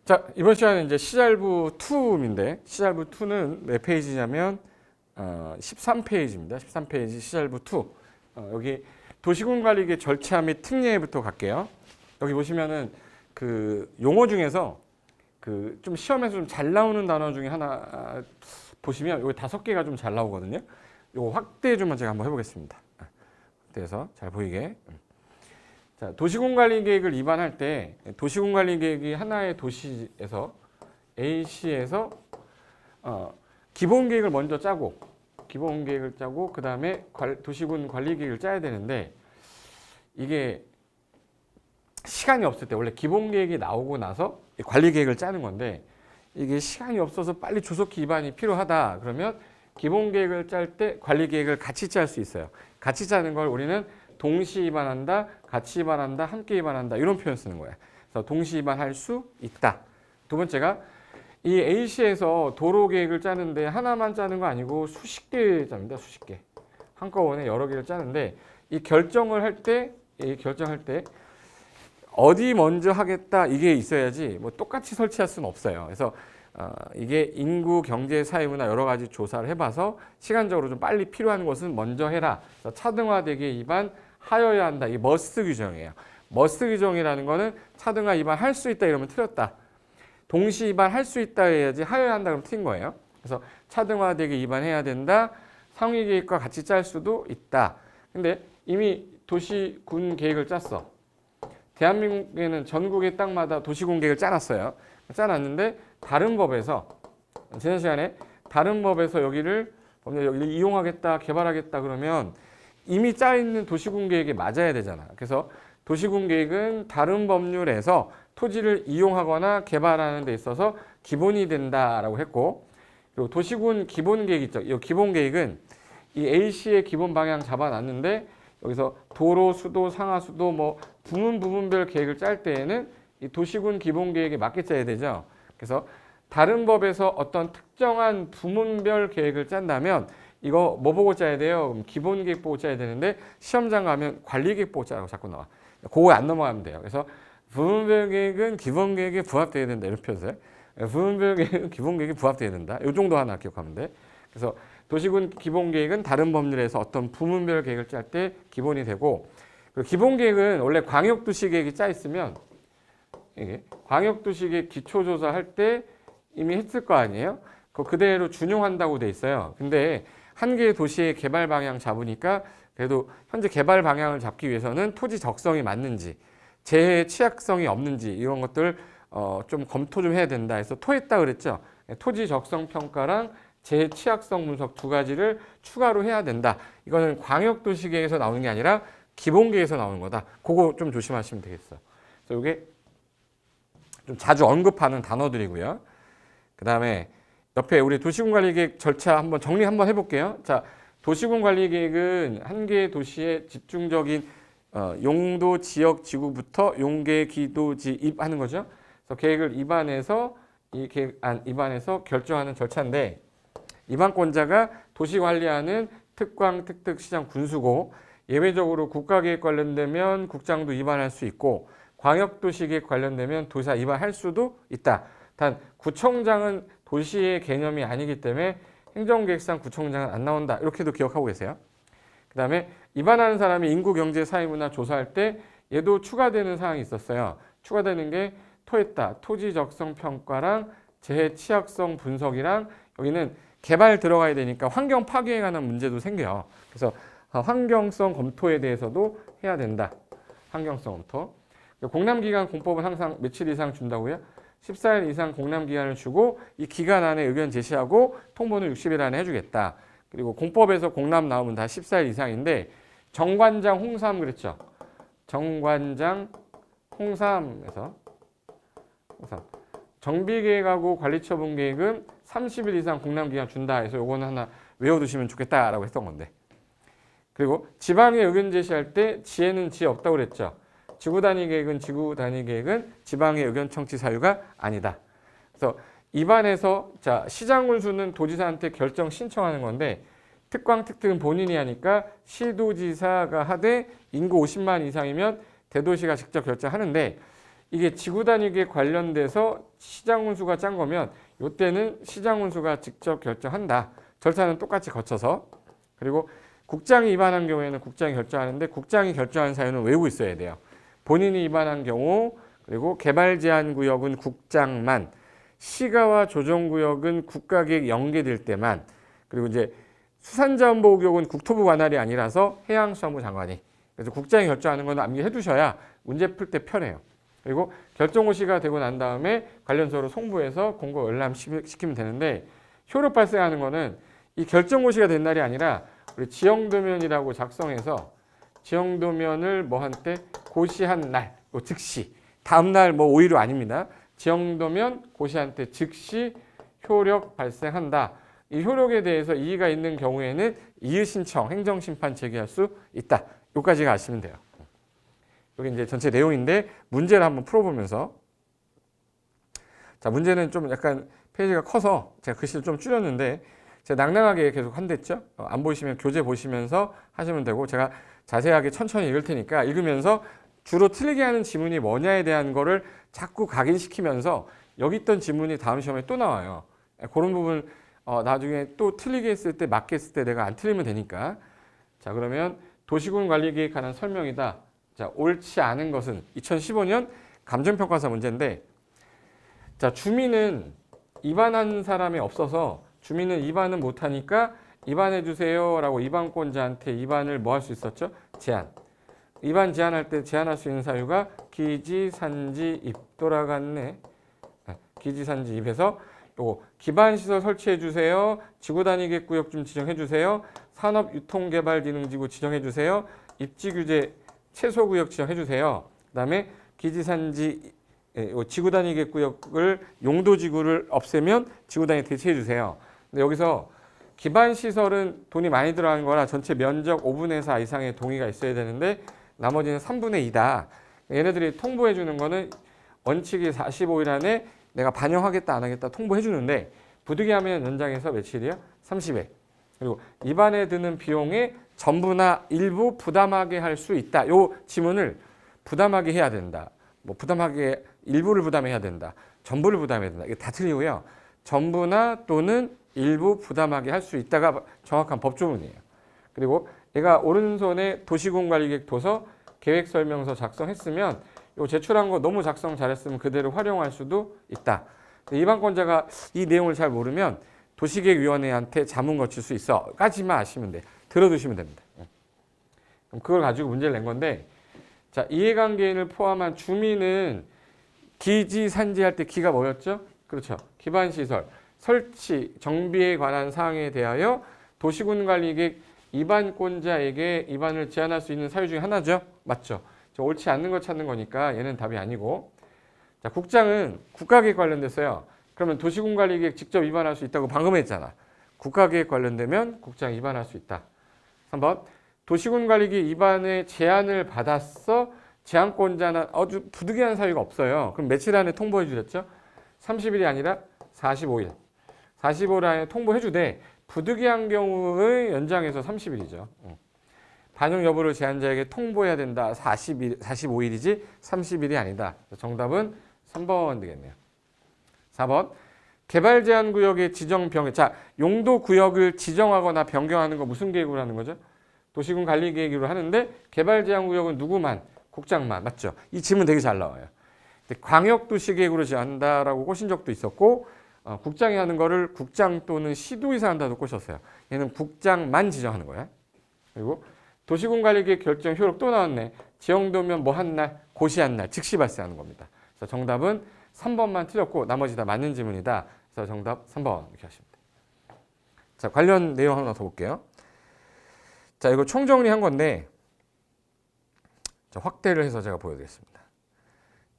자, 이번 시간은 이제 시잘부 2인데 시잘부 2는 몇 페이지냐면 13페이지입니다. 13페이지 시잘부 2. 여기 도시군관리계 절차 및 특례부터 갈게요. 여기 보시면은 그 용어 중에서 그 좀 시험에서 좀 잘 나오는 단어 중에 하나 보시면 여기 5개가 좀 잘 나오거든요. 요거 확대해 주면 제가 한번 해보겠습니다. 확대해서 잘 보이게. 자, 도시군관리계획을 입안할 때 도시군관리계획이 하나의 도시에서 A시에서 기본계획을 먼저 짜고 기본계획을 짜고 그 다음에 도시군 관리계획을 짜야 되는데 이게 시간이 없을 때 원래 기본계획이 나오고 나서 관리계획을 짜는 건데 이게 시간이 없어서 빨리 조속히 입안이 필요하다 그러면 기본계획을 짤 때 관리계획을 같이 짤 수 있어요. 같이 짜는 걸 우리는 동시 입안한다, 같이 입안한다, 함께 입안한다 이런 표현 쓰는 거예요. 그래서 동시 입안할 수 있다. 두 번째가 이 A시에서 도로 계획을 짜는데 하나만 짜는 거 아니고 수십 개 짭니다. 수십 개. 한꺼번에 여러 개를 짜는데 이 결정을 할 때 어디 먼저 하겠다 이게 있어야지 뭐 똑같이 설치할 수는 없어요. 그래서 이게 인구, 경제, 사회, 문화 여러 가지 조사를 해봐서 시간적으로 좀 빨리 필요한 것은 먼저 해라. 그래서 차등화되게 입안하여야 한다. 이게 머스트 규정이에요. 머스트 규정이라는 거는 차등화 입안할 수 있다 이러면 틀렸다. 동시 입안할 수 있다 해야지 하여야 한다 그러면 틀린 거예요. 그래서 차등화되게 입안해야 된다. 상위 계획과 같이 짤 수도 있다. 근데 이미 도시군 계획을 짰어. 대한민국에는 전국의 땅마다 도시군 계획을 짜놨어요. 짜놨는데 다른 법에서 지난 시간에 다른 법에서 여기를 이용하겠다, 개발하겠다 그러면 이미 짜 있는 도시군 계획에 맞아야 되잖아. 그래서 도시군 계획은 다른 법률에서 토지를 이용하거나 개발하는 데 있어서 기본이 된다라고 했고, 그리고 도시군 기본 계획 있죠. 이 기본 계획은 이 A시의 기본 방향 잡아놨는데 여기서 도로, 수도, 상하수도 뭐 부문별 계획을 짤 때에는 이 도시군 기본 계획에 맞게 짜야 되죠. 그래서 다른 법에서 어떤 특정한 부문별 계획을 짠다면 이거 뭐 보고 짜야 돼요? 그럼 기본 계획 보고 짜야 되는데 시험장 가면 관리 계획 보고 짜라고 자꾸 나와. 그거 안 넘어가면 돼요. 그래서 부문별 계획은 기본 계획에 부합돼야 된다 이런 표현. 부문별 계획은 기본 계획에 부합돼야 된다. 이 정도 하나 기억하면 돼. 그래서 도시군 기본 계획은 다른 법률에서 어떤 부문별 계획을 짤 때 기본이 되고, 그리고 기본 계획은 원래 광역도시 계획이 짜 있으면 이게 광역도시계획 기초조사 할 때 이미 했을 거 아니에요? 그거 그대로 준용한다고 돼 있어요. 근데 한 개의 도시의 개발 방향 잡으니까 그래도 현재 개발 방향을 잡기 위해서는 토지 적성이 맞는지, 재해 취약성이 없는지 이런 것들 좀 검토 좀 해야 된다 해서 토했다 그랬죠. 토지 적성 평가랑 재해 취약성 분석 두 가지를 추가로 해야 된다. 이거는 광역도시계획에서 나오는 게 아니라 기본계획에서 나오는 거다. 그거 좀 조심하시면 되겠어요. 그래서 이게 좀 자주 언급하는 단어들이고요. 그 다음에 옆에 우리 도시군관리계획 절차 한번 정리 한번 해볼게요. 자, 도시군관리계획은 한 개의 도시의 집중적인 용도, 지역, 지구부터 용계, 기도, 입하는 거죠. 그래서 계획을 입안해서 이 계획안 입안해서 결정하는 절차인데 입안권자가 도시관리하는 특광, 특특, 시장, 군수고 예외적으로 국가계획 관련되면 국장도 입안할 수 있고 광역도시계획 관련되면 도시사 입안할 수도 있다. 단 구청장은 도시의 개념이 아니기 때문에 행정계획상 구청장은 안 나온다. 이렇게도 기억하고 계세요. 그 다음에 입안하는 사람이 인구, 경제, 사회, 문화 조사할 때 얘도 추가되는 사항이 있었어요. 추가되는 게 토했다. 토지 적성 평가랑 재해 취약성 분석이랑 여기는 개발 들어가야 되니까 환경 파괴에 관한 문제도 생겨요. 그래서 환경성 검토에 대해서도 해야 된다. 환경성 검토. 공람기간 공법은 항상 며칠 이상 준다고요? 14일 이상 공람기간을 주고 이 기간 안에 의견 제시하고 통보는 60일 안에 해주겠다. 그리고 공법에서 공람 나오면 다 14일 이상인데 정관장 홍삼 그랬죠? 정관장 홍삼에서 정비계획하고 관리처분계획은 30일 이상 공람기간 준다 해서 요거는 하나 외워두시면 좋겠다라고 했던 건데, 그리고 지방에 의견 제시할 때 지혜는 지혜 없다고 그랬죠? 지구단위계획은 지방의 의견 청취 사유가 아니다. 그래서 입안에서 자 시장군수는 도지사한테 결정 신청하는 건데 특광 특특은 본인이 하니까 시도지사가 하되 인구 50만 이상이면 대도시가 직접 결정하는데 이게 지구 단위계 관련돼서 시장 운수가 짠 거면 이때는 시장 운수가 직접 결정한다. 절차는 똑같이 거쳐서. 그리고 국장이 입안한 경우에는 국장이 결정하는데 국장이 결정한 사유는 외우고 있어야 돼요. 본인이 입안한 경우, 그리고 개발 제한 구역은 국장만, 시가와 조정 구역은 국가계획 연계될 때만, 그리고 이제 수산자원보호구역은 국토부 관할이 아니라서 해양수산부 장관이. 그래서 국장이 결정하는 건 암기해 두셔야 문제 풀 때 편해요. 그리고 결정고시가 되고 난 다음에 관련서로 송부해서 공고 열람시키면 되는데, 효력 발생하는 거는 이 결정고시가 된 날이 아니라 우리 지형도면이라고 작성해서 지형도면을 뭐 한때 고시한 날, 즉시, 다음 날 뭐 5일은 아닙니다. 지형도면 고시한 때 즉시 효력 발생한다. 이 효력에 대해서 이의가 있는 경우에는 이의 신청, 행정심판 제기할 수 있다. 여기까지가 아시면 돼요. 여기 이제 전체 내용인데 문제를 한번 풀어보면서, 자, 문제는 좀 약간 페이지가 커서 제가 글씨를 좀 줄였는데 제가 낭낭하게 계속 한댔죠. 안 보이시면 교재 보시면서 하시면 되고, 제가 자세하게 천천히 읽을 테니까 읽으면서 주로 틀리게 하는 지문이 뭐냐에 대한 거를 자꾸 각인시키면서 여기 있던 지문이 다음 시험에 또 나와요. 그런 부분 나중에 또 틀리게 했을 때, 맞게 했을 때 내가 안 틀리면 되니까. 자, 그러면 도시군 관리계획에 관한 설명이다. 자, 옳지 않은 것은 2015년 감정평가사 문제인데, 자, 주민은 입안한 사람이 없어서 주민은 입안은 못하니까 입안해 주세요 라고 입안권자한테 입안을 뭐 할 수 있었죠? 제한. 입안 제한할 때 제한할 수 있는 사유가 기지, 산지, 입. 돌아갔네. 기지, 산지, 입에서 요거 기반시설 설치해 주세요. 지구단위계 구역 좀 지정해 주세요. 산업유통개발진흥지구 지정해 주세요. 입지규제 최소구역 지정해 주세요. 그 다음에 기지산지 지구단위계 구역을 용도지구를 없애면 지구단위 대체해 주세요. 근데 여기서 기반시설은 돈이 많이 들어가는 거라 전체 면적 5분의 4 이상의 동의가 있어야 되는데 나머지는 3분의 2다. 얘네들이 통보해 주는 거는 원칙이 45일 안에 내가 반영하겠다 안 하겠다 통보해 주는데, 부득이하면 연장해서 며칠이요? 30일. 그리고 입안에 드는 비용의 전부나 일부 부담하게 할 수 있다. 요 지문을 부담하게 해야 된다. 뭐 부담하게 일부를 부담해야 된다. 전부를 부담해야 된다. 이게 다 틀리고요. 전부나 또는 일부 부담하게 할 수 있다가 정확한 법조문이에요. 그리고 얘가 오른손에 도시군관리계획 도서 계획설명서 작성했으면 요 제출한 거 너무 작성 잘했으면 그대로 활용할 수도 있다. 입안권자가 이 내용을 잘 모르면 도시계획위원회한테 자문 거칠 수 있어. 까지만 아시면 돼. 들어두시면 됩니다. 그럼 그걸 가지고 문제를 낸 건데, 자, 이해관계인을 포함한 주민은 기지, 산지할 때 기가 뭐였죠? 그렇죠. 기반시설, 설치, 정비에 관한 사항에 대하여 도시군관리계획 입안권자에게 입안을 제한할 수 있는 사유 중에 하나죠. 맞죠? 옳지 않는 거 찾는 거니까 얘는 답이 아니고. 자, 국장은 국가계획 관련됐어요. 그러면 도시군관리계획 직접 입안할 수 있다고 방금 했잖아. 국가계획 관련되면 국장 입안할 수 있다. 3번 도시군관리계획 입안의 제안을 받았어. 제안권자는 아주 부득이한 사유가 없어요. 그럼 며칠 안에 통보해 주셨죠? 30일이 아니라 45일. 45일 안에 통보해 주되 부득이한 경우의 연장해서 30일이죠. 반영 여부를 제한자에게 통보해야 된다. 45일이지 30일이 아니다. 정답은 3번 되겠네요. 4번 개발 제한 구역의 지정 변경. 자, 용도 구역을 지정하거나 변경하는 거 무슨 계획으로 하는 거죠? 도시군 관리 계획으로 하는데 개발 제한 구역은 누구만? 국장만. 맞죠? 이 질문 되게 잘 나와요. 광역도시 계획으로 제한한다라고 꼬신 적도 있었고, 국장이 하는 거를 국장 또는 시도의사 한다고 꼬셨어요. 얘는 국장만 지정하는 거야. 그리고 도시군 관리계획 결정 효력 또 나왔네. 지형도면 뭐 한 날, 고시한 날, 즉시 발생하는 겁니다. 그래서 정답은 3번만 틀렸고 나머지 다 맞는 지문이다. 그래서 정답 3번 이렇게 하시면 돼요. 자, 관련 내용 하나 더 볼게요. 자, 이거 총정리한 건데, 자, 확대를 해서 제가 보여드리겠습니다.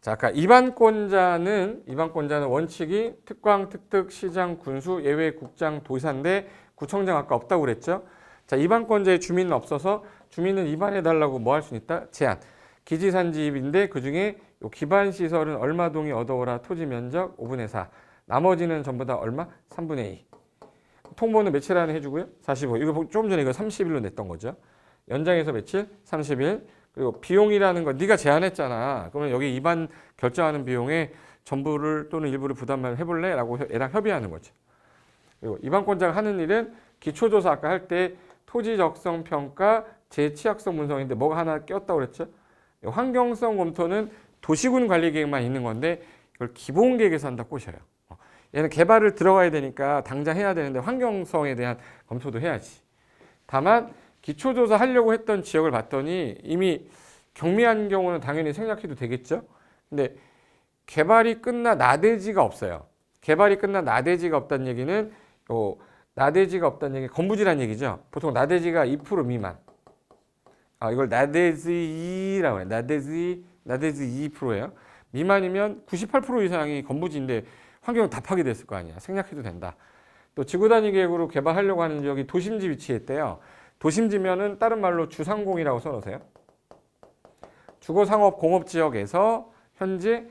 자, 아까 입안권자는 원칙이 특광, 특특, 시장, 군수, 예외, 국장, 도의사인데 구청장 아까 없다고 그랬죠. 자, 입안권자의 주민은 없어서 주민은 입안해달라고 뭐 할 수 있다? 제한. 기지산지입인데 그중에 요 기반시설은 얼마 동의 얻어오라. 토지 면적 5분의 4. 나머지는 전부 다 얼마? 3분의 2. 통보는 며칠 안에 해주고요? 45. 이거 조금 전에 이거 30일로 냈던 거죠. 연장해서 며칠? 30일. 그리고 비용이라는 건 네가 제안했잖아. 그러면 여기 입안 결정하는 비용에 전부를 또는 일부를 부담을 해볼래? 라고 얘랑 협의하는 거죠. 그리고 입안권자가 하는 일은 기초조사 아까 할 때 토지 적성 평가, 재취약성 분석인데 뭐가 하나 꼈다고 그랬죠? 환경성 검토는 도시군 관리 계획만 있는 건데 이걸 기본 계획에서 한다 꼬셔요. 얘는 개발을 들어가야 되니까 당장 해야 되는데 환경성에 대한 검토도 해야지. 다만 기초조사 하려고 했던 지역을 봤더니 이미 경미한 경우는 당연히 생략해도 되겠죠. 근데 개발이 끝나 나대지가 없어요. 개발이 끝나 나대지가 없다는 얘기는 나대지가 없다는 얘기 건부지란 얘기죠. 보통 나대지가 2% 미만. 이걸 나대지라고 해요. 나대지 2%예요. 미만이면 98% 이상이 건부지인데 환경을 다 파괴됐을 거 아니야. 생략해도 된다. 또 지구 단위 계획으로 개발하려고 하는 지역이 도심지 위치에 있대요. 도심지면은 다른 말로 주상공이라고 써놓으세요. 주거상업 공업지역에서 현재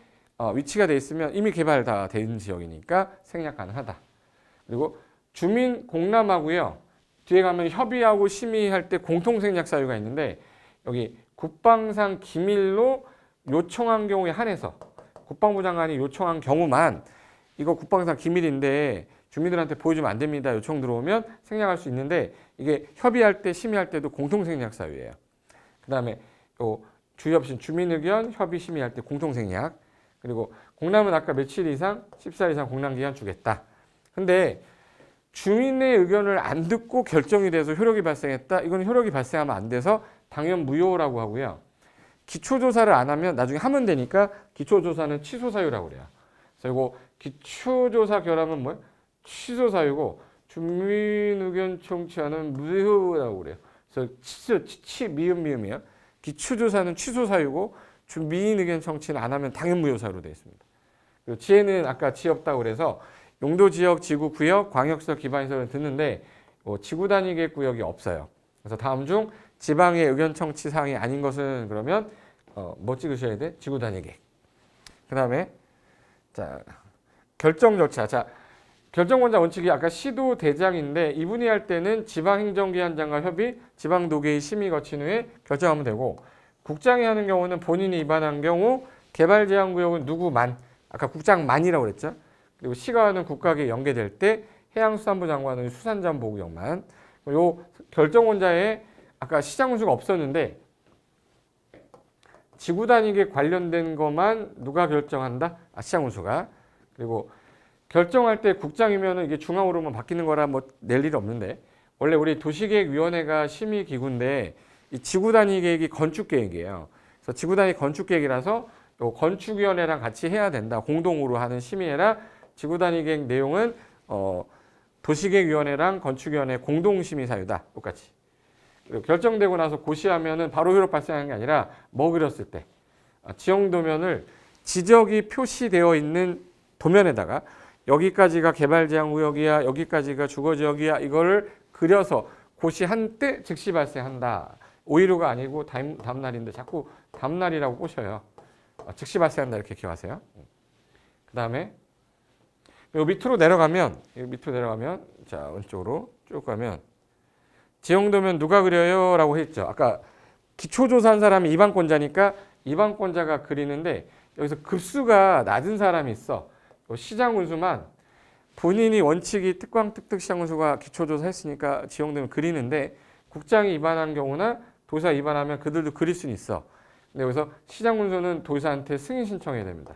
위치가 돼 있으면 이미 개발 다 된 지역이니까 생략 가능하다. 그리고 주민 공람하고요. 뒤에 가면 협의하고 심의할 때 공통 생략 사유가 있는데 여기 국방상 기밀로 요청한 경우에 한해서 국방부 장관이 요청한 경우만 이거 국방상 기밀인데 주민들한테 보여주면 안 됩니다. 요청 들어오면 생략할 수 있는데 이게 협의할 때 심의할 때도 공통 생략 사유예요. 그다음에 주의 없인 주민 의견 협의 심의할 때 공통 생략. 그리고 공람은 아까 며칠 이상 14일 이상 공람 기간 주겠다. 근데 주민의 의견을 안 듣고 결정이 돼서 효력이 발생했다. 이건 효력이 발생하면 안 돼서 당연 무효라고 하고요. 기초조사를 안 하면 나중에 하면 되니까 기초조사는 취소 사유라고 그래요. 그래서 이거 기초조사 결함은 뭐예요? 취소 사유고 주민 의견 청취하는 무효라고 그래요. 그래서 미음이에요. 기초조사는 취소 사유고 주민 의견 청취는 안 하면 당연 무효 사유로 되어 있습니다. 그리고 지혜는 아까 지 없다고 그래서 용도 지역, 지구 구역, 광역시설 기반시설을 듣는데 지구 단위 계획 구역이 없어요. 그래서 다음 중 지방의 의견 청취 사항이 아닌 것은 그러면 뭐 찍으셔야 돼? 지구 단위 계획. 그다음에 자 결정 절차. 자 결정권자 원칙이 아까 시도 대장인데 이분이 할 때는 지방행정기관장과 협의, 지방도계의 심의 거친 후에 결정하면 되고 국장이 하는 경우는 본인이 위반한 경우 개발 제한 구역은 누구만 아까 국장만이라고 그랬죠. 그리고 시가 하는 국가계획 연계될 때 해양수산부 장관은 수산자원 보호구역만. 요 결정권자에 아까 시장군수가 없었는데 지구 단위계 관련된 것만 누가 결정한다? 시장군수가. 그리고 결정할 때 국장이면은 이게 중앙으로만 바뀌는 거라 뭐 낼 일이 없는데 원래 우리 도시계획위원회가 심의기구인데 이 지구 단위 계획이 건축계획이에요. 그래서 지구 단위 건축계획이라서 요 건축위원회랑 같이 해야 된다. 공동으로 하는 심의회라 지구 단위 계획 내용은 도시계획위원회랑 건축위원회 공동심의 사유다. 똑같이. 그리고 결정되고 나서 고시하면은 바로 효력 발생하는 게 아니라 뭐 그렸을 때 지형도면을 지적이 표시되어 있는 도면에다가 여기까지가 개발 제한 구역이야, 여기까지가 주거지역이야 이거를 그려서 고시한 때 즉시 발생한다. 5.15가 아니고 다음 날인데 자꾸 다음 날이라고 꼬셔요. 즉시 발생한다 이렇게 기억하세요. 그 다음에 요 밑으로 내려가면 자 왼쪽으로 쭉 가면 지형도면 누가 그려요? 라고 했죠. 아까 기초조사한 사람이 입안권자니까 입안권자가 그리는데 여기서 급수가 낮은 사람이 있어. 시장군수만 본인이 원칙이 특광특특 시장군수가 기초조사 했으니까 지형도면 그리는데 국장이 입안한 경우나 도사 입안하면 그들도 그릴 수는 있어. 근데 여기서 시장군수는 도사한테 승인 신청해야 됩니다.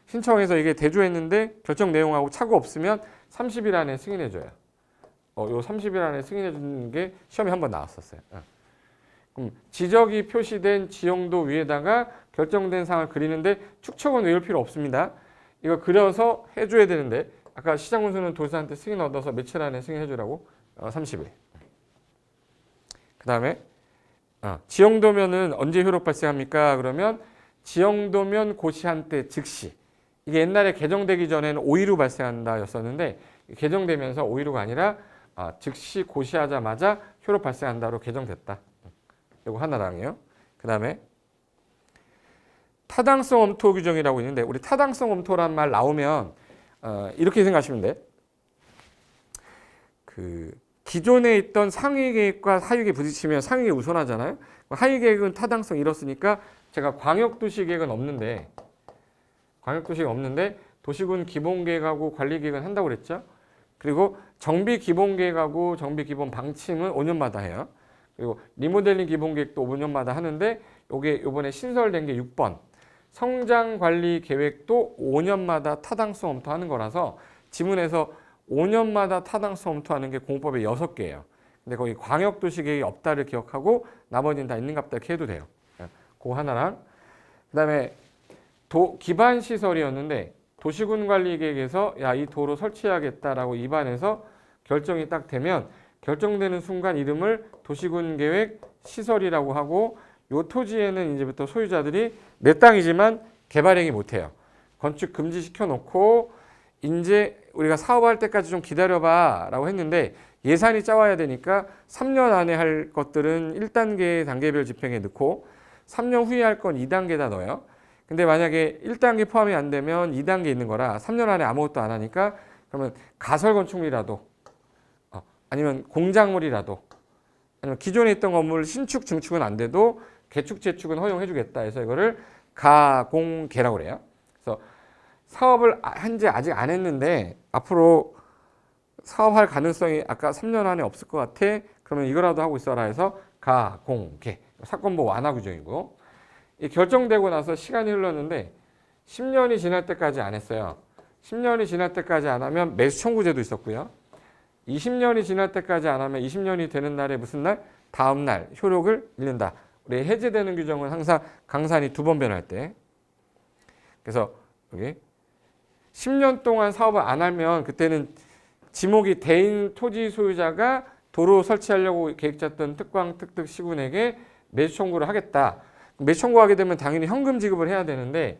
신청해서 이게 대조했는데 결정 내용하고 차고 없으면 30일 안에 승인해줘요. 요 30일 안에 승인해 주는 게 시험에 한번 나왔었어요. 그럼 지적이 표시된 지형도 위에다가 결정된 상을 그리는데 축척은 외울 필요 없습니다. 이거 그려서 해줘야 되는데 아까 시장군수는 도사한테 승인 얻어서 며칠 안에 승인해 주라고 30일. 그 다음에 지형도면은 언제 효력 발생합니까? 그러면 지형도면 고시한 때 즉시. 이게 옛날에 개정되기 전에는 5일 후 발생한다 였었는데 개정되면서 5일 후가 아니라 즉시 고시하자마자 효력 발생한다로 개정됐다. 이거 하나랑이요. 그 다음에 타당성 검토 규정이라고 있는데 우리 타당성 검토란 말 나오면 이렇게 생각하시면 돼. 기존에 있던 상위 계획과 하위 계획 부딪히면 상위 계획 우선하잖아요. 하위 계획은 타당성 잃었으니까 제가 광역도시 계획은 없는데 도시군 기본계획하고 관리계획은 한다고 그랬죠. 그리고 정비 기본계획하고 정비 기본 방침은 5년마다 해요. 그리고 리모델링 기본계획도 5년마다 하는데 요게 요번에 신설된 게 6번. 성장관리계획도 5년마다 타당성 검토하는 거라서 지문에서 5년마다 타당성 검토하는 게 공법에 6개예요. 근데 거기 광역도시계획이 없다를 기억하고 나머지는 다 있는갑다 이렇게 해도 돼요. 그거 하나랑 그다음에 기반시설이었는데 도시군관리계획에서 야, 이 도로 설치해야겠다라고 입안해서 결정이 딱 되면 결정되는 순간 이름을 도시군계획 시설이라고 하고 요 토지에는 이제부터 소유자들이 내 땅이지만 개발행위 못해요. 건축 금지시켜 놓고 이제 우리가 사업할 때까지 좀 기다려봐 라고 했는데 예산이 짜와야 되니까 3년 안에 할 것들은 1단계 단계별 집행에 넣고 3년 후에 할 건 2단계에다 넣어요. 근데 만약에 1단계 포함이 안 되면 2단계 있는 거라 3년 안에 아무것도 안 하니까 그러면 가설건축물이라도 아니면 공작물이라도 아니면 기존에 있던 건물 신축 증축은 안 돼도 개축 재축은 허용해 주겠다 해서 이거를 가공개라고 그래요. 그래서 사업을 현재 아직 안 했는데 앞으로 사업할 가능성이 아까 3년 안에 없을 것 같아. 그러면 이거라도 하고 있어라 해서 가공개. 사건보 완화 규정이고. 이 결정되고 나서 시간이 흘렀는데 10년이 지날 때까지 안 했어요. 10년이 지날 때까지 안 하면 매수 청구제도 있었고요. 20년이 지날 때까지 안 하면 20년이 되는 날에 무슨 날? 다음 날 효력을 잃는다. 우리 해제되는 규정은 항상 강산이 2번 변할 때. 그래서 여기 10년 동안 사업을 안 하면 그때는 지목이 대인 토지 소유자가 도로 설치하려고 계획 짰던 특광 특특 시군에게 매수 청구를 하겠다. 매수 청구하게 되면 당연히 현금 지급을 해야 되는데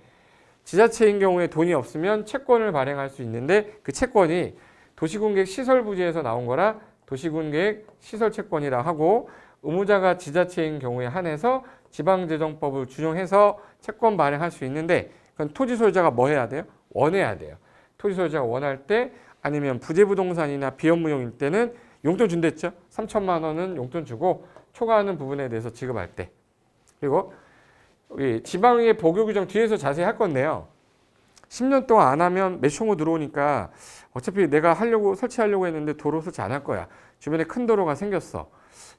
지자체인 경우에 돈이 없으면 채권을 발행할 수 있는데 그 채권이 도시군계획 시설부지에서 나온 거라 도시군계획 시설채권이라 하고 의무자가 지자체인 경우에 한해서 지방재정법을 준용해서 채권 발행할 수 있는데 그건 토지 소유자가 뭐 해야 돼요? 원해야 돼요. 토지 소유자가 원할 때 아니면 부재부동산이나 비업무용일 때는 용돈 준댔죠. 3천만 원은 용돈 주고 초과하는 부분에 대해서 지급할 때. 그리고 여기 지방의 보교 규정 뒤에서 자세히 할 건데요. 10년 동안 안 하면 매수 청구 들어오니까 어차피 내가 설치하려고 했는데 도로 설치 안 할 거야. 주변에 큰 도로가 생겼어.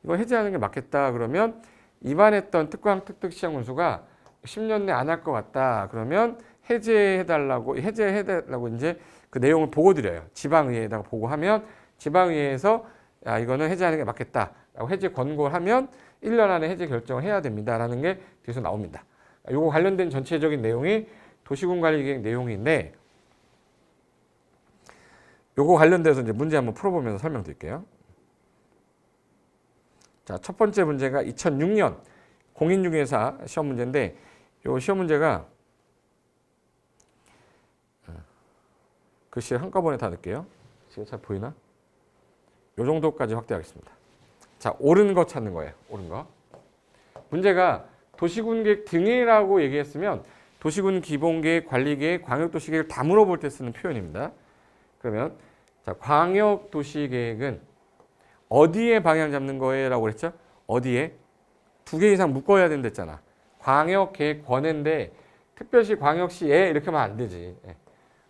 이거 해제하는 게 맞겠다. 그러면 입안했던 특광 특특 시장 군수가 10년 내 안 할 것 같다. 그러면 해제해달라고 이제 그 내용을 보고 드려요. 지방의회에다가 보고하면 지방의회에서 야, 이거는 해제하는 게 맞겠다라고 해제 권고를 하면 1년 안에 해제 결정을 해야 됩니다라는 게 뒤에서 나옵니다. 요거 관련된 전체적인 내용이 도시군관리계획 내용인데 요거 관련돼서 이제 문제 한번 풀어보면서 설명드릴게요. 자, 첫 번째 문제가 2006년 공인중개사 시험 문제인데 요 시험 문제가 글씨 한꺼번에 다 넣을게요. 지금 잘 보이나? 요 정도까지 확대하겠습니다. 자, 옳은 거 찾는 거예요. 옳은 거. 문제가 도시군계획 등이라고 얘기했으면 도시군 기본계획, 관리계획, 광역도시계획을 다 물어볼 때 쓰는 표현입니다. 그러면 자, 광역도시계획은 어디에 방향 잡는 거예요? 라고 그랬죠? 어디에? 2개 이상 묶어야 된댔잖아. 광역계획권인데 특별시 광역시에 이렇게 하면 안 되지.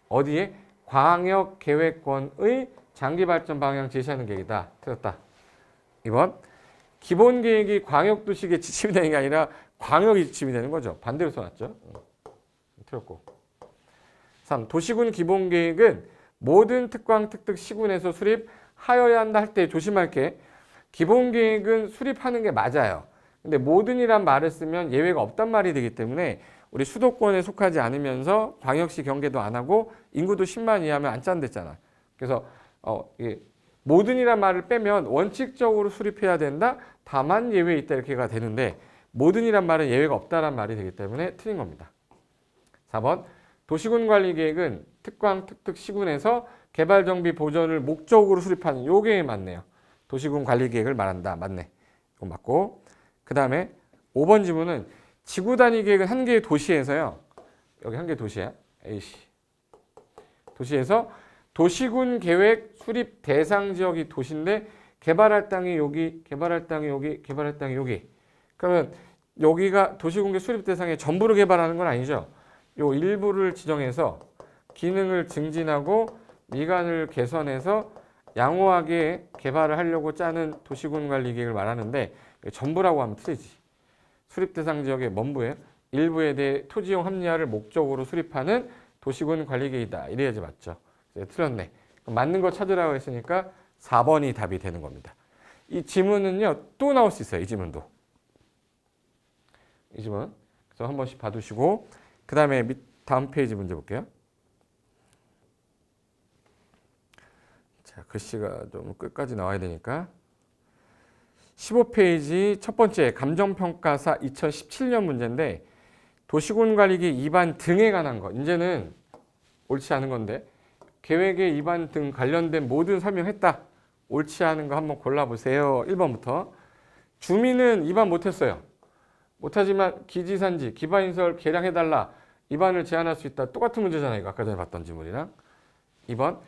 어디에? 광역계획권의 장기발전 방향 제시하는 계획이다. 틀렸다. 2번. 기본계획이 광역도시계획 지침이 되는 게 아니라 광역이 지침이 되는 거죠. 반대로 써놨죠. 틀렸고. 3. 도시군 기본계획은 모든 특광 특특 시군에서 수립하여야 한다 할 때 조심할 게 기본계획은 수립하는 게 맞아요. 근데 모든이란 말을 쓰면 예외가 없단 말이 되기 때문에 우리 수도권에 속하지 않으면서 광역시 경계도 안 하고 인구도 10만 이하면 안 짠댔잖아. 그래서 모든이란 말을 빼면 원칙적으로 수립해야 된다. 다만 예외 있다 이렇게가 되는데 모든이란 말은 예외가 없다란 말이 되기 때문에 틀린 겁니다. 4번 도시군관리계획은 특광 특특 시군에서 개발정비 보전을 목적으로 수립하는 요게 맞네요. 도시군관리계획을 말한다. 맞네. 이거 맞고 그 다음에 5번 지문은 지구단위 계획은 한 개의 도시에서요. 여기 한 개의 도시야. A씨. 도시에서 도시군 계획 수립 대상 지역이 도시인데 개발할 땅이 여기, 개발할 땅이 여기, 개발할 땅이 여기. 그러면 여기가 도시공개 수립 대상의 전부를 개발하는 건 아니죠. 요 일부를 지정해서 기능을 증진하고 미관을 개선해서 양호하게 개발을 하려고 짜는 도시군 관리 계획을 말하는데 전부라고 하면 틀리지. 수립 대상 지역의 뭔부예요? 일부에 대해 토지용 합리화를 목적으로 수립하는 도시군 관리 계획이다. 이래야지 맞죠. 틀렸네. 맞는 거 찾으라고 했으니까 4번이 답이 되는 겁니다. 이 지문은요 또 나올 수 있어요. 이 지문도. 이 지문. 그래서 한 번씩 봐두시고 그 다음에 다음 페이지 문제 볼게요. 자, 글씨가 좀 끝까지 나와야 되니까 15페이지 첫 번째 감정평가사 2017년 문제인데 도시군관리계 위반 등에 관한 거. 이제는 옳지 않은 건데 계획의 위반 등 관련된 모든 설명했다. 옳지 않은 거 한번 골라보세요. 1번부터. 주민은 위반 못했어요. 못하지만 기지산지, 기반인설 개량해달라. 위반을 제한할 수 있다. 똑같은 문제잖아요. 이거 아까 전에 봤던 지문이랑. 2번.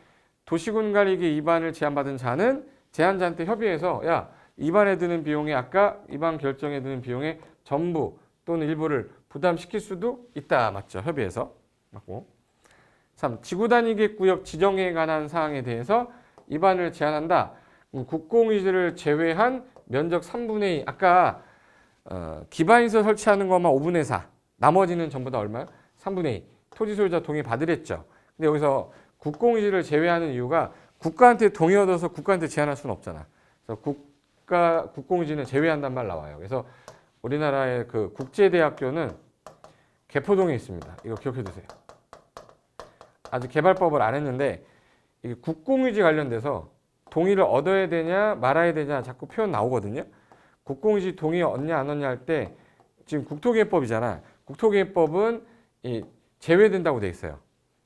도시군관리계 위반을 제한받은 자는 제한자한테 협의해서 야 위반에 드는 비용에 아까 위반 결정에 드는 비용의 전부 또는 일부를 부담시킬 수도 있다. 맞죠? 협의해서. 맞고. 3. 지구단위계구역 지정에 관한 사항에 대해서 위반을 제한한다. 국공유지를 제외한 면적 3분의 2. 아까 기반시설 설치하는 것만 5분의 4. 나머지는 전부 다 얼마요? 3분의 2. 토지 소유자 동의 받으랬죠. 근데 여기서 국공유지를 제외하는 이유가 국가한테 동의 얻어서 국가한테 제한할 수는 없잖아. 그래서 국공유지는 제외한단 말 나와요. 그래서 우리나라의 그 국제대학교는 개포동에 있습니다. 이거 기억해 두세요. 아직 개발법을 안 했는데 이게 국공유지 관련돼서 동의를 얻어야 되냐 말아야 되냐 자꾸 표현 나오거든요. 국공유지 동의 얻냐 안 얻냐 할 때 지금 국토개혁법이잖아. 국토개혁법은 제외된다고 돼 있어요.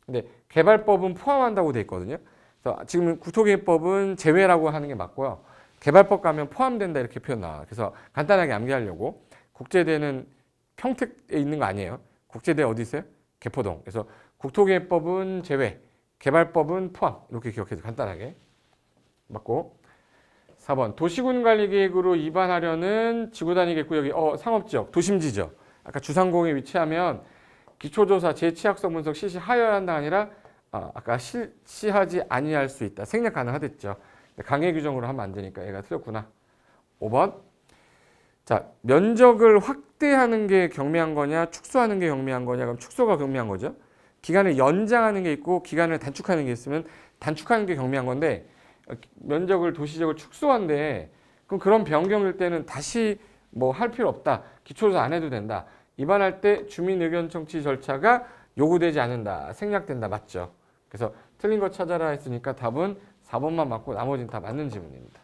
근데 개발법은 포함한다고 돼 있거든요. 그래서 지금 국토개혁법은 제외라고 하는 게 맞고요. 개발법 가면 포함된다 이렇게 표현 나와. 그래서 간단하게 암기하려고 국제대는 평택에 있는 거 아니에요. 국제대 어디 있어요? 개포동. 그래서 국토개혁법은 제외, 개발법은 포함. 이렇게 기억해서 간단하게. 맞고. 4번. 도시군관리계획으로 위반하려는 지구단위계구역이 상업지역, 도심지죠. 아까 주상공에 위치하면 기초조사 제취약성 분석 실시하여야 한다 아니라 아까 실시하지 아니할 수 있다. 생략 가능하댔죠. 강해 규정으로 하면 안 되니까 얘가 틀렸구나. 5번. 자, 면적을 확대하는 게 경미한 거냐 축소하는 게 경미한 거냐. 그럼 축소가 경미한 거죠. 기간을 연장하는 게 있고 기간을 단축하는 게 있으면 단축하는 게 경미한 건데 면적을 도시적으로 축소한데 그럼 그런 변경일 때는 다시 뭐 할 필요 없다. 기초조사 안 해도 된다. 위반할 때 주민 의견 청취 절차가 요구되지 않는다. 생략된다. 맞죠? 그래서 틀린 거 찾아라 했으니까 답은 4번만 맞고 나머지는 다 맞는 지문입니다.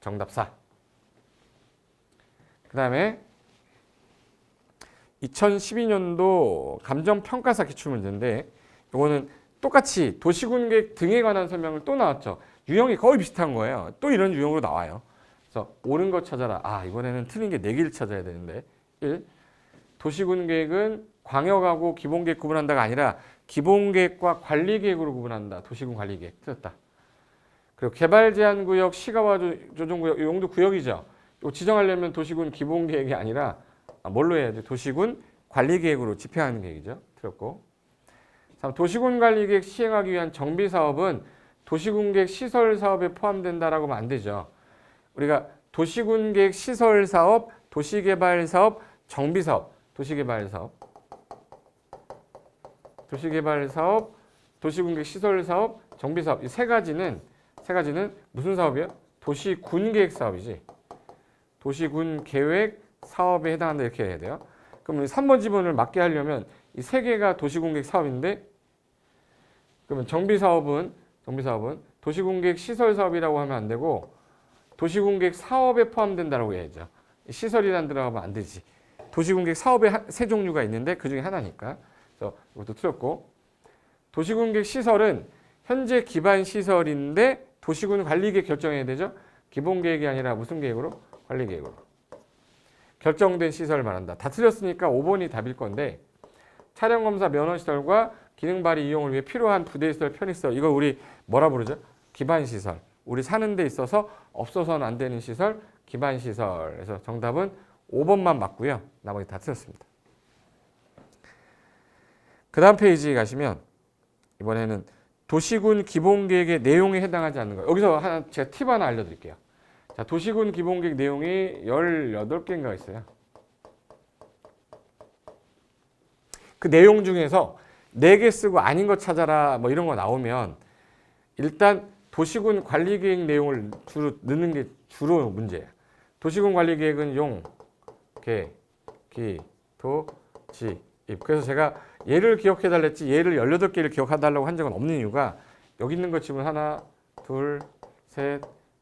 정답 4. 그 다음에 2012년도 감정평가사 기출문제인데 이거는 똑같이 도시군계획 등에 관한 설명을 또 나왔죠. 유형이 거의 비슷한 거예요. 또 이런 유형으로 나와요. 그래서 옳은 거 찾아라. 이번에는 틀린 게 4개를 찾아야 되는데 1. 도시군계획은 광역하고 기본계획 구분한다가 아니라 기본계획과 관리계획으로 구분한다. 도시군 관리계획. 틀렸다. 그리고 개발제한구역, 시가와 조정구역, 이 용도 구역이죠. 이거 지정하려면 도시군 기본계획이 아니라 뭘로 해야 돼? 도시군 관리계획으로 집행하는 계획이죠. 틀렸고. 3. 도시군 관리계획 시행하기 위한 정비사업은 도시군계획 시설사업에 포함된다라고 하면 안 되죠. 우리가 도시군계획 시설사업, 도시개발사업, 정비사업, 도시개발사업, 도시군계획 시설사업, 정비사업 이 세 가지는 무슨 사업이에요? 도시군계획 사업이지. 도시군 계획 사업에 해당한다 이렇게 해야 돼요. 그럼 3번 지문을 맞게 하려면 이 세 개가 도시군계획 사업인데 그러면 정비사업은 도시군계획 시설사업이라고 하면 안 되고 도시군계획 사업에 포함된다라고 해야죠. 시설이란 들어가면 안 되지. 도시군계획 사업의 세 종류가 있는데 그 중에 하나니까. 그래서 이것도 틀렸고. 도시군계획 시설은 현재 기반 시설인데 도시군 관리계획 결정해야 되죠. 기본계획이 아니라 무슨 계획으로? 관리계획으로. 결정된 시설을 말한다. 다 틀렸으니까 5번이 답일 건데 촬영검사 면허시설과 기능 발휘 이용을 위해 필요한 부대시설, 편의시설 이거 우리 뭐라 부르죠? 기반시설. 우리 사는 데 있어서 없어서는 안 되는 시설, 기반시설. 그래서 정답은 5번만 맞고요. 나머지 다 틀렸습니다. 그 다음 페이지 가시면 이번에는 도시군 기본계획의 내용에 해당하지 않는 거. 여기서 제가 팁 하나 알려드릴게요. 자, 도시군 기본계획 내용이 18개인가 있어요. 그 내용 중에서 4개 쓰고 아닌 거 찾아라 뭐 이런 거 나오면 일단 도시군 관리계획 내용을 주로 넣는 게 주로 문제예요. 도시군 관리계획은 용, 계, 기, 도, 지, 입. 그래서 제가 얘를 기억해달라 했지 얘를 18개를 기억해달라고 한 적은 없는 이유가 여기 있는 거 지금 하나, 둘, 셋,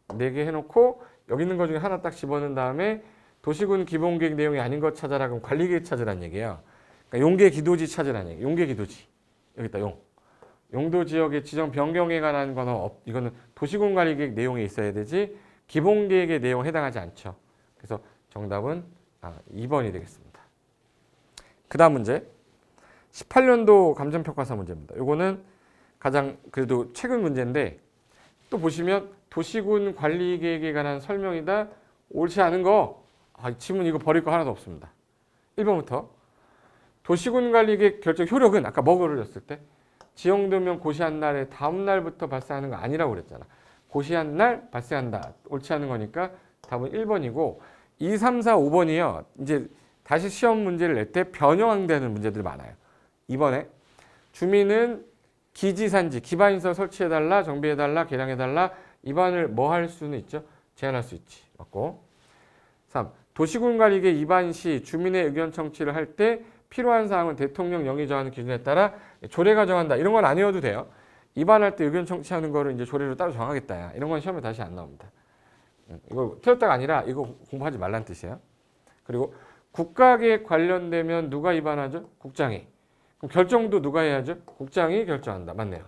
4개 해놓고 여기 있는 거 중에 하나 딱 집어넣은 다음에 도시군 기본계획 내용이 아닌 거 찾아라 그럼 관리계획 찾으라는 얘기예요. 그러니까 용계 기도지 찾으라는 얘기. 용계 기도지. 여기 있다 용. 용도 지역의 지정 변경에 관한 거는 이거는 도시군 관리계획 내용에 있어야 되지 기본계획의 내용에 해당하지 않죠. 그래서 정답은 2번이 되겠습니다. 그 다음 문제 18년도 감정평가사 문제입니다. 이거는 가장 그래도 최근 문제인데 또 보시면 도시군 관리계획에 관한 설명이다. 옳지 않은 거 지문 이거 버릴 거 하나도 없습니다. 1번부터 도시군 관리계획 결정 효력은 아까 뭐를 줬을 때 지형도면 고시한 날의 다음 날부터 발생하는 거 아니라고 그랬잖아. 고시한 날 발생한다. 옳지 않은 거니까 답은 1번이고 2, 3, 4, 5번이요. 이제 다시 시험 문제를 낼 때 변형되는 문제들이 많아요. 2번에 주민은 기지산지, 기반시설 설치해달라, 정비해달라, 개량해달라 입안을 뭐 할 수는 있죠? 제한할 수 있지. 맞고 3. 도시군 관리계획 입안 시 주민의 의견 청취를 할 때 필요한 사항은 대통령 영의 정하는 기준에 따라 조례가 정한다. 이런 건 아니어도 돼요. 입안할 때 의견 청취하는 거를 이제 조례로 따로 정하겠다. 이런 건 시험에 다시 안 나옵니다. 이거 틀렸다가 아니라 이거 공부하지 말란 뜻이에요. 그리고 국가계획 관련되면 누가 입안하죠? 국장이. 그럼 결정도 누가 해야죠? 국장이 결정한다. 맞네요.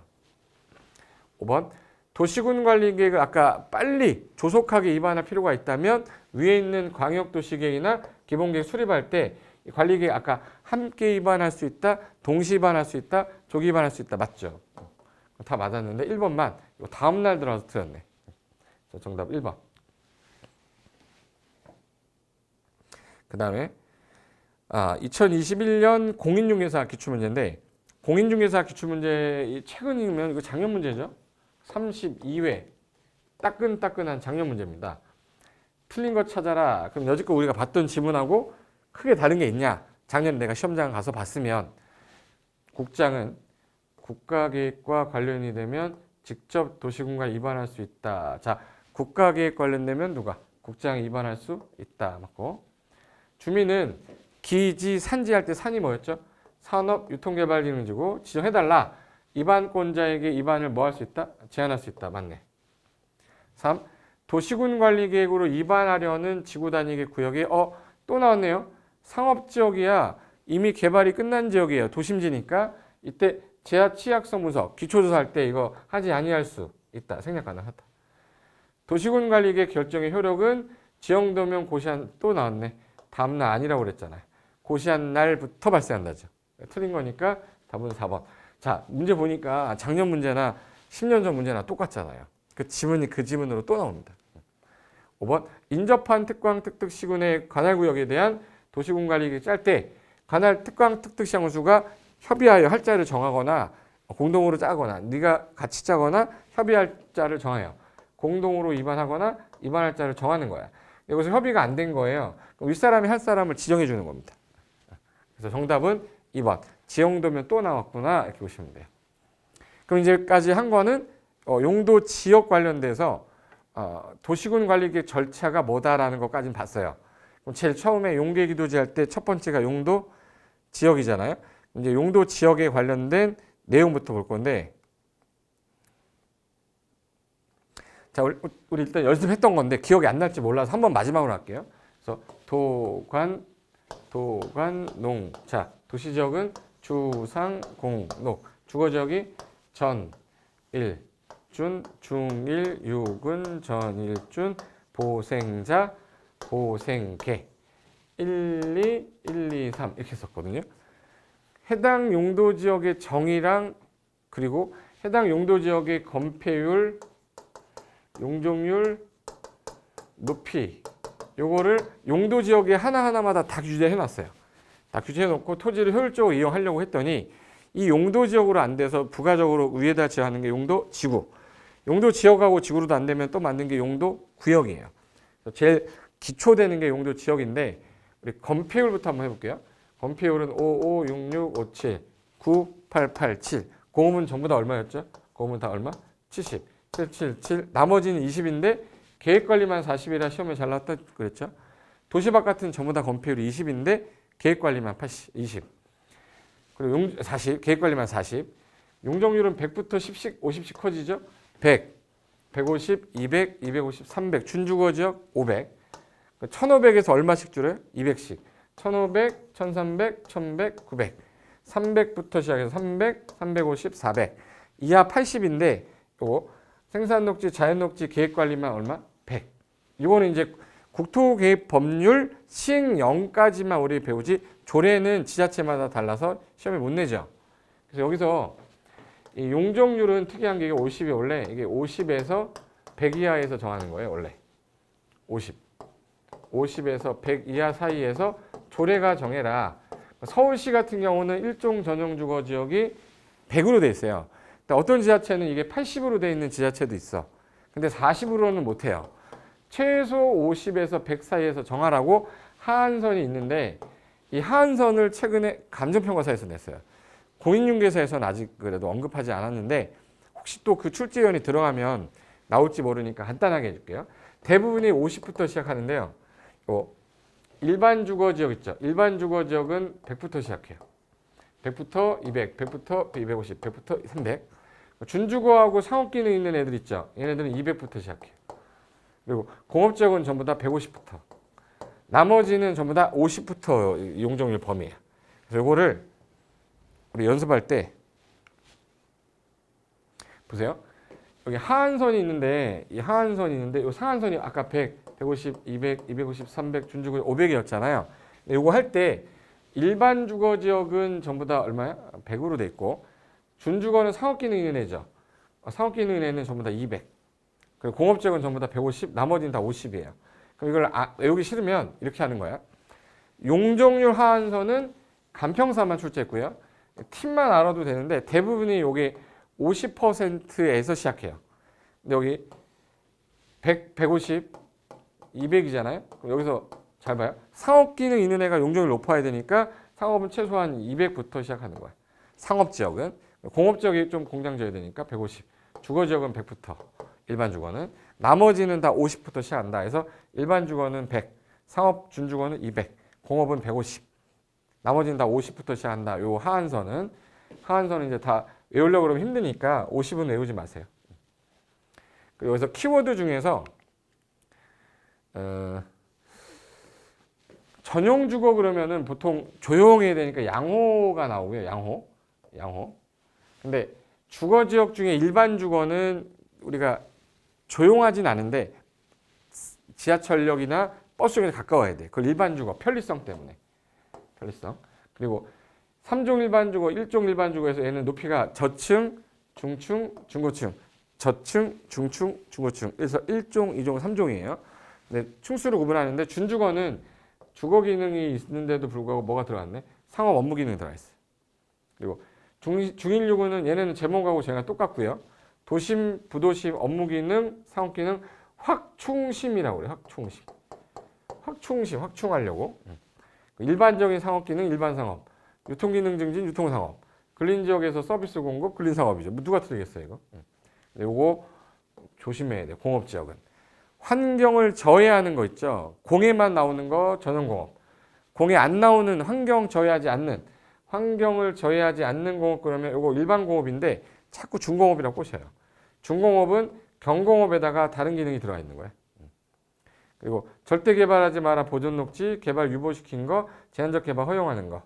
5번 도시군 관리계획을 아까 빨리 조속하게 입안할 필요가 있다면 위에 있는 광역도시계획이나 기본계획 수립할 때 관리계획 아까 함께 입안할 수 있다, 동시 입안할 수 있다, 조기 입안할 수 있다. 맞죠? 다 맞았는데 1번만 이거 다음 날 들어서 틀렸네. 정답 1번. 그 다음에 2021년 공인중개사 기출문제인데 공인중개사 기출문제 최근이면 이거 작년 문제죠. 32회 따끈따끈한 작년 문제입니다. 틀린 거 찾아라. 그럼 여지껏 우리가 봤던 지문하고 크게 다른 게 있냐? 작년에 내가 시험장 가서 봤으면 국장은 국가계획과 관련이 되면 직접 도시군과 입안할 수 있다. 자, 국가계획 관련되면 누가? 국장이 입안할 수 있다. 맞고. 주민은 기지, 산지 할 때 산이 뭐였죠? 산업, 유통개발기능지구 지정해달라. 입안권자에게 입안을 뭐 할 수 있다? 제한할 수 있다. 맞네. 3. 도시군 관리계획으로 입안하려는 지구 단위계 구역에 또 나왔네요. 상업지역이야. 이미 개발이 끝난 지역이에요. 도심지니까 이때 제하 취약성 분석, 기초조사할 때 이거 하지 아니할 수 있다. 생략 가능하다. 도시군 관리계획 결정의 효력은 지형도면 고시한 또 나왔네. 다음날 아니라고 그랬잖아요. 고시한 날부터 발생한다죠. 틀린 거니까 답은 4번. 자, 문제 보니까 작년 문제나 10년 전 문제나 똑같잖아요. 그 지문이 그 지문으로 또 나옵니다. 5번 인접한 특광 특특 시군의 관할구역에 대한 도시군 관리계획 짤 때 관할 특광 특특 시장수가 협의하여 할자를 정하거나 공동으로 짜거나 네가 같이 짜거나 협의할 자를 정해요. 공동으로 입안하거나 입안할 자를 정하는 거야. 여기서 협의가 안 된 거예요. 그럼 윗사람이 할 사람을 지정해 주는 겁니다. 그래서 정답은 2번. 지형도면 또 나왔구나 이렇게 보시면 돼요. 그럼 이제까지 한 거는 용도 지역 관련돼서 도시군 관리계획 절차가 뭐다라는 것까지는 봤어요. 그럼 제일 처음에 용계기도지 할 때 첫 번째가 용도 지역이잖아요. 이제 용도 지역에 관련된 내용부터 볼 건데, 자 우리 일단 연습했던 건데 기억이 안 날지 몰라서 한번 마지막으로 할게요. 그래서 도관농. 자 도시지역은 주상공록. 주거지역이 전일준, 중일, 유군, 전일준, 보생자, 보생계 1, 2, 3 이렇게 썼거든요. 해당 용도지역의 정의랑 그리고 해당 용도지역의 건폐율, 용적률, 높이, 요거를 용도 지역에 하나하나마다 다 규제해 놨어요. 다 규제해 놓고 토지를 효율적으로 이용하려고 했더니 이 용도 지역으로 안 돼서 부가적으로 위에다 지어하는 게 용도 지구. 용도 지역하고 지구로도 안 되면 또 만든 게 용도 구역이에요. 제일 기초되는 게 용도 지역인데 우리 건폐율부터 한번 해볼게요. 건폐율은 5, 5, 6, 6, 5, 7, 9, 8, 8, 7. 공업은 전부 다 얼마였죠? 공업은 다 얼마? 70, 7, 7, 7. 나머지는 20인데 계획관리만 40이라 시험에 잘 나왔다 그랬죠? 도시 바깥은 전부 다 건폐율이 20인데 계획관리만 80, 20. 그리고 40, 계획관리만 40. 용적률은 100부터 10씩, 50씩 커지죠? 100, 150, 200, 250, 300. 준주거지역 500. 1500에서 얼마씩 줄여요? 200씩. 1500, 1300, 1100, 900. 300부터 시작해서 300, 350, 400. 이하 80인데 요거 생산녹지, 자연녹지 계획관리만 얼마? 100. 이거는 이제 국토계획법률 시행령까지만 우리 배우지 조례는 지자체마다 달라서 시험에 못 내죠. 그래서 여기서 이 용적률은 특이한 게 50이 원래 이게 50에서 100 이하에서 정하는 거예요. 원래 50. 50에서 100 이하 사이에서 조례가 정해라. 서울시 같은 경우는 일종 전용 주거 지역이 100으로 돼 있어요. 어떤 지자체는 이게 80으로 돼 있는 지자체도 있어. 근데 40으로는 못 해요. 최소 50에서 100 사이에서 정하라고 하한선이 있는데 이 하한선을 최근에 감정평가사에서 냈어요. 공인중개사에서는 아직 그래도 언급하지 않았는데 혹시 또 그 출제위원이 들어가면 나올지 모르니까 간단하게 해줄게요. 대부분이 50부터 시작하는데요. 일반 주거지역 있죠. 일반 주거지역은 100부터 시작해요. 100부터 200, 100부터 250, 100부터 300. 준주거하고 상업기능 있는 애들 있죠. 얘네들은 200부터 시작해요. 그리고 공업지역은 전부 다 150부터. 나머지는 전부 다 50부터 용적률 범위예요. 그래서 이거를 우리 연습할 때 보세요. 여기 하한선이 있는데 이 하한선이 있는데 이 상한선이 아까 100, 150, 200, 250, 300, 준주거 500이었잖아요. 이거 할 때 일반 주거 지역은 전부 다 얼마야? 100으로 돼 있고 준주거는 상업기능 있는 애죠. 상업기능 있는 애는 전부 다 200. 그리고 공업지역은 전부 다 150, 나머지는 다 50이에요. 그럼 이걸 외우기 싫으면 이렇게 하는 거야. 용적률 하한선은 간평사만 출제했고요. 팀만 알아도 되는데 대부분이 여기 50%에서 시작해요. 근데 여기 100, 150, 200이잖아요. 그럼 여기서 잘 봐요. 상업기능 있는 애가 용적률 높아야 되니까 상업은 최소한 200부터 시작하는 거야. 상업지역은. 공업지역이 좀 공장지어야 되니까 150. 주거지역은 100부터. 일반 주거는. 나머지는 다 50부터 시작한다. 그래서 일반 주거는 100, 상업 준주거는 200, 공업은 150. 나머지는 다 50부터 시작한다. 요 하한선은 이제 다 외우려고 그러면 힘드니까 50은 외우지 마세요. 그리고 여기서 키워드 중에서 전용 주거 그러면은 보통 조용해야 되니까 양호가 나오고요. 양호. 근데 주거 지역 중에 일반 주거는 우리가 조용하진 않은데 지하철역이나 버스역에 가까워야 돼. 그걸 일반 주거, 편리성 때문에. 편리성. 그리고 3종 일반 주거, 1종 일반 주거에서 얘는 높이가 저층, 중층, 중고층. 저층, 중층, 중고층. 그래서 1종, 2종, 3종이에요. 근데 층수를 구분하는데 준주거는 주거 기능이 있는데도 불구하고 뭐가 들어갔네? 상업 업무 기능이 들어가 있어요. 그리고 중일유구는 얘네는 제목하고 제가 똑같고요. 도심, 부도심, 업무 기능, 상업 기능, 확충심이라고 그래요. 확충하려고. 일반적인 상업 기능, 일반 상업. 유통 기능 증진, 유통 상업. 근린 지역에서 서비스 공급, 근린 상업이죠. 뭐 누가 틀리겠어요, 이거? 이거 조심해야 돼요. 공업 지역은. 환경을 저해하는 거 있죠. 공해만 나오는 거 전용 공업. 공해 안 나오는 환경을 저해하지 않는 공업 그러면 이거 일반 공업인데 자꾸 중공업이라고 꼬셔요. 중공업은 경공업에다가 다른 기능이 들어가 있는 거예요. 그리고 절대 개발하지 마라 보존 녹지, 개발 유보시킨 거, 제한적 개발 허용하는 거.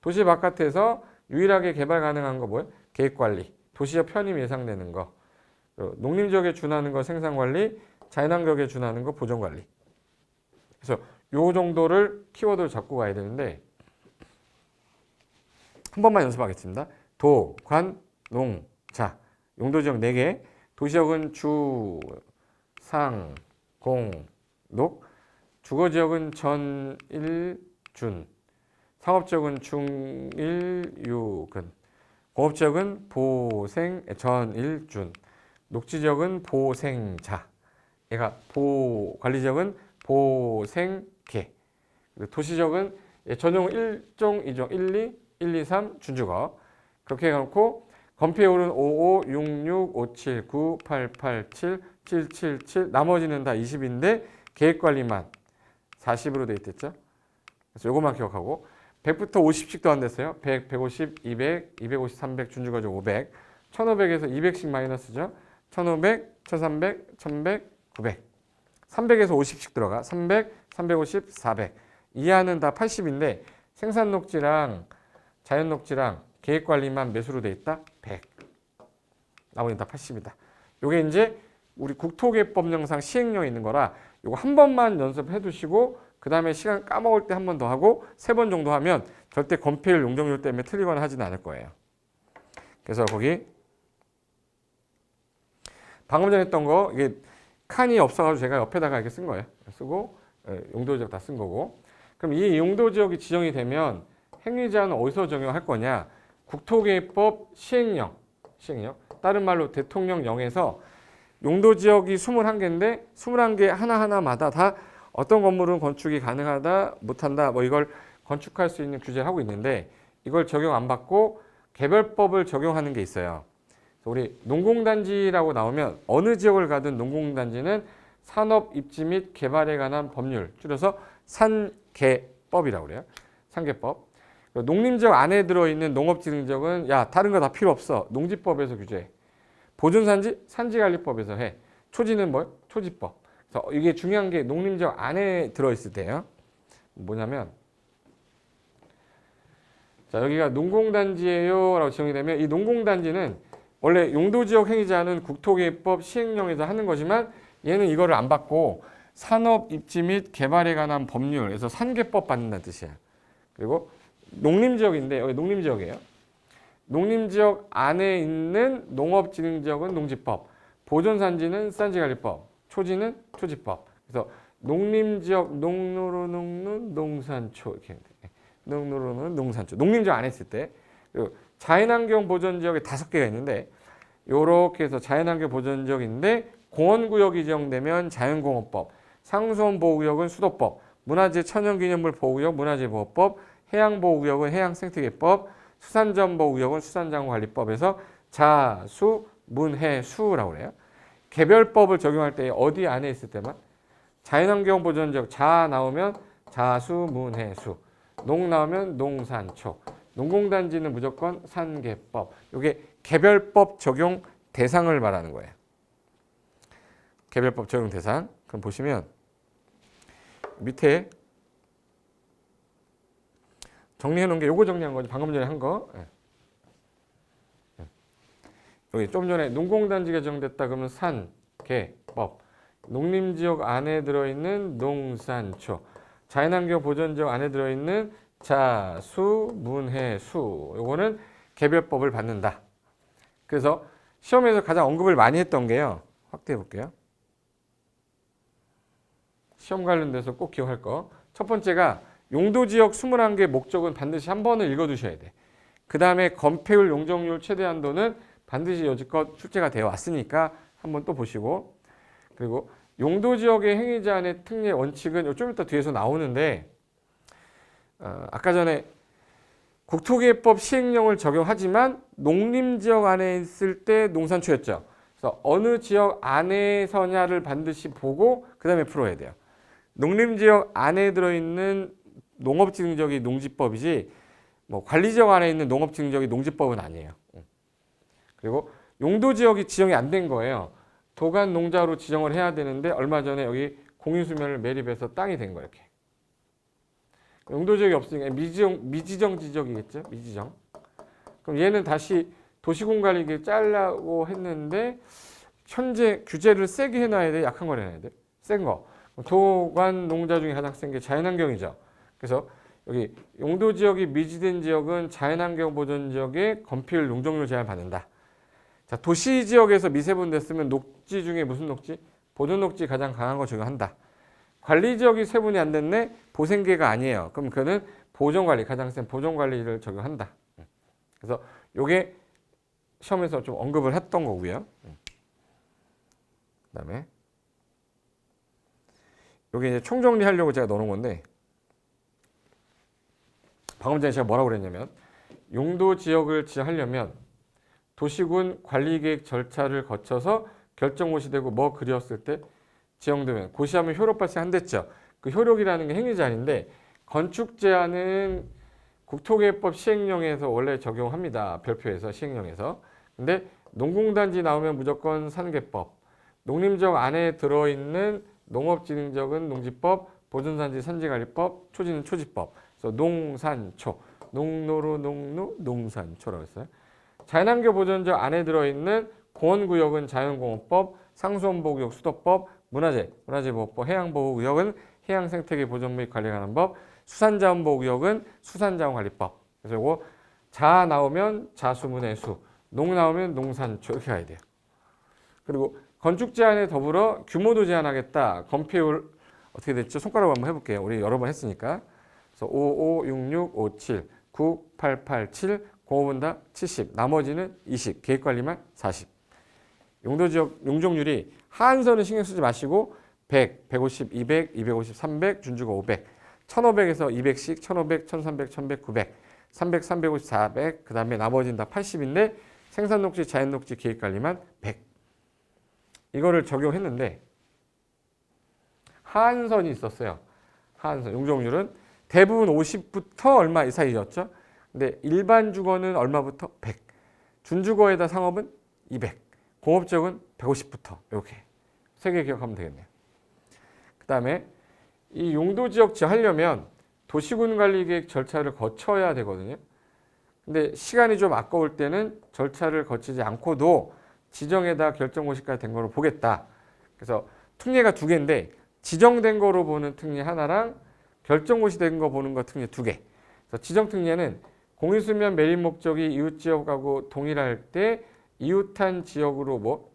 도시 바깥에서 유일하게 개발 가능한 거 뭐예요? 계획관리, 도시적 편입 예상되는 거. 농림지역에 준하는 거 생산관리, 자연환경에 준하는 거 보존관리. 그래서 요 정도를 키워드를 잡고 가야 되는데 한 번만 연습하겠습니다. 도, 관, 농, 자. 용도지역 4개. 도시역은 주, 상, 공, 녹. 주거지역은 전일준, 상업지역은 중일유근, 공업지역은 전일준, 녹지지역은 보생자, 얘가 관리지역은 보생계, 도시지역은 전용 1종, 2종, 1, 2, 1, 2, 3 준주거. 그렇게 해놓고 건폐율은 55, 66, 57, 9, 8, 8, 7, 7, 7, 7 나머지는 다 20인데 계획관리만 40으로 돼 있댔죠. 그래서 요것만 기억하고 100부터 50씩도 안 됐어요. 100, 150, 200, 250, 300 준주거죠. 500, 1500에서 200씩 마이너스죠. 1500, 1300, 1100, 900 300에서 50씩 들어가. 300, 350, 400 이하는 다 80인데 생산녹지랑 자연녹지랑 계획관리만 매수로 돼 있다? 100 나머지는 다 80이다. 요게 이제 우리 국토개법령상 시행령에 있는 거라 요거 한 번만 연습해 두시고 그 다음에 시간 까먹을 때 한 번 더 하고 3번 정도 하면 절대 건폐율 용적률 때문에 틀리거나 하지는 않을 거예요. 그래서 거기 방금 전에 했던 거 이게 칸이 없어가지고 제가 옆에다가 이렇게 쓴 거예요. 쓰고 용도지역 다 쓴 거고. 그럼 이 용도지역이 지정이 되면 행위제한은 어디서 적용할 거냐? 국토개법 시행령. 다른 말로 대통령령에서 용도지역이 21개인데 21개 하나하나마다 다 어떤 건물은 건축이 가능하다, 못한다, 뭐 이걸 건축할 수 있는 규제를 하고 있는데 이걸 적용 안 받고 개별법을 적용하는 게 있어요. 우리 농공단지라고 나오면 어느 지역을 가든 농공단지는 산업 입지 및 개발에 관한 법률, 줄여서 산개법이라고 그래요. 산개법. 농림지역 안에 들어있는 농업진흥지역은 야 다른 거 다 필요 없어. 농지법에서 규제해. 보존산지, 산지관리법에서 해. 초지는 뭐? 초지법. 그래서 이게 중요한 게 농림지역 안에 들어있을 때예요. 뭐냐면 자 여기가 농공단지예요 라고 지정이 되면 이 농공단지는 원래 용도지역 행위자는 국토개법 시행령에서 하는 거지만 얘는 이거를 안 받고 산업 입지 및 개발에 관한 법률, 그래서 산개법 받는다는 뜻이야. 그리고 농림지역인데 여기 농림지역이에요. 농림지역 안에 있는 농업진흥지역은 농지법, 보존산지는 산지관리법, 초지는 초지법. 그래서 농림지역 농로로 녹는 농산초 이렇게 농로로 녹는 농산초. 농림지역 안에 있을 때 그리고 자연환경 보전지역에 5개가 있는데 요렇게 해서 자연환경 보전지역인데 공원구역이 지정되면 자연공원법, 상수원보호구역은 수도법, 문화재 천연기념물 보호구역 문화재보호법, 해양보호구역은 해양생태계법, 수산자원보호구역은 수산자원관리법에서 자, 수, 문, 해, 수라고 그래요. 개별법을 적용할 때 어디 안에 있을 때만 자연환경보전지역 자 나오면 자수, 문, 해, 수, 농 나오면 농산초, 농공단지는 무조건 산개법. 이게 개별법 적용 대상을 말하는 거예요. 개별법 적용 대상. 그럼 보시면 밑에 정리해 놓은 게 요거 정리한 거죠. 방금 전에 한 거. 여기 좀 전에 농공단지가 정됐다 그러면 산개법. 농림지역 안에 들어있는 농산초. 자연환경 보전지역 안에 들어있는 자, 수, 문, 해, 수. 요거는 개별법을 받는다. 그래서 시험에서 가장 언급을 많이 했던 게요. 확대해 볼게요. 시험 관련돼서 꼭 기억할 거. 첫 번째가 용도지역 21개 목적은 반드시 한 번을 읽어두셔야 돼. 그 다음에 건폐율 용적률 최대한도는 반드시 여지껏 출제가 되어 왔으니까 한번 또 보시고, 그리고 용도지역의 행위제한의 특례 원칙은 좀 이따 뒤에서 나오는데 아까 전에 국토개법 시행령을 적용하지만 농림지역 안에 있을 때 농산초였죠. 그래서 어느 지역 안에서냐를 반드시 보고 그 다음에 풀어야 돼요. 농림지역 안에 들어있는 농업진흥지역이 농지법이지 뭐 관리지역 안에 있는 농업진흥지역이 농지법은 아니에요. 그리고 용도지역이 지정이 안 된 거예요. 도간농자로 지정을 해야 되는데 얼마 전에 여기 공유수면을 매립해서 땅이 된 거예요. 이렇게. 용도지역이 없으니까 미지정 지역이겠죠. 미지정. 그럼 얘는 다시 도시공관리계 짜려고 했는데 현재 규제를 세게 해놔야 돼, 약한 걸 해놔야 돼? 센 거. 도관 농자 중에 가장 센 게 자연환경이죠. 그래서 여기 용도지역이 미지된 지역은 자연환경 보전지역의 건폐율 용적률 제한을 받는다. 자, 도시지역에서 미세분 됐으면 녹지 중에 무슨 녹지? 보존녹지 가장 강한 거 적용한다. 관리지역이 세분이 안 됐네? 보생계가 아니에요. 그럼 그는 보존관리, 가장 센 보존관리를 적용한다. 그래서 요게 시험에서 좀 언급을 했던 거고요. 그다음에 요게 이제 총정리하려고 제가 넣어놓은 건데, 방금 전에 제가 뭐라고 그랬냐면, 용도 지역을 지정하려면 도시군 관리계획 절차를 거쳐서 결정고시 되고 뭐 그렸을 때 지정되면 고시하면 효력 발생한댔죠. 그 효력이라는 게 행위제한인데, 건축 제한은 국토개혁법 시행령에서 원래 적용합니다. 별표에서 시행령에서. 근데 농공단지 나오면 무조건 산계법, 농림지역 안에 들어있는 농업진흥지역은 농지법, 보존산지 산지관리법, 초지는 초지법. 그래서 농산초, 농노루 농루 농산초라고 했어요. 자연환경 보존지역 안에 들어있는 공원구역은 자연공원법, 상수원보호구역 수도법, 문화재보호법, 해양보호구역은 해양생태계 보존 및 관리에 관한 법, 수산자원보호구역은 수산자원관리법. 그래서 이거 자 나오면 자수문의 수, 농 나오면 농산초 이렇게 가야 돼요. 그리고 건축 제한에 더불어 규모도 제한하겠다. 건폐율 어떻게 됐죠? 손가락으로 한번 해볼게요. 우리 여러 번 했으니까. 그래서 55, 66, 57, 9, 8, 8, 7, 05분 다 70, 나머지는 20, 계획관리만 40. 용도지역 용적률이 하한선은 신경 쓰지 마시고 100, 150, 200, 250, 300, 준주가 500, 1500에서 200씩 1500, 1300, 1100, 900, 300, 350, 400, 그 다음에 나머지는 다 80인데 생산녹지, 자연녹지, 계획관리만 100. 이거를 적용했는데 하한선이 있었어요. 하한선 용적률은 대부분 50부터 얼마 이 사이였죠. 근데 일반 주거는 얼마부터? 100. 준주거에다 상업은 200. 공업지역은 150부터 이렇게 세 개 기억하면 되겠네요. 그 다음에 이 용도지역 지하려면 도시군관리계획 절차를 거쳐야 되거든요. 근데 시간이 좀 아까울 때는 절차를 거치지 않고도 지정에다 결정고시까지 된 거로 보겠다. 그래서 특례가 두 개인데 지정된 거로 보는 특례 하나랑 결정고시 된 거 보는 거 특례 두 개. 그래서 지정특례는 공유수면 매립 목적이 이웃지역하고 동일할 때 이웃한 지역으로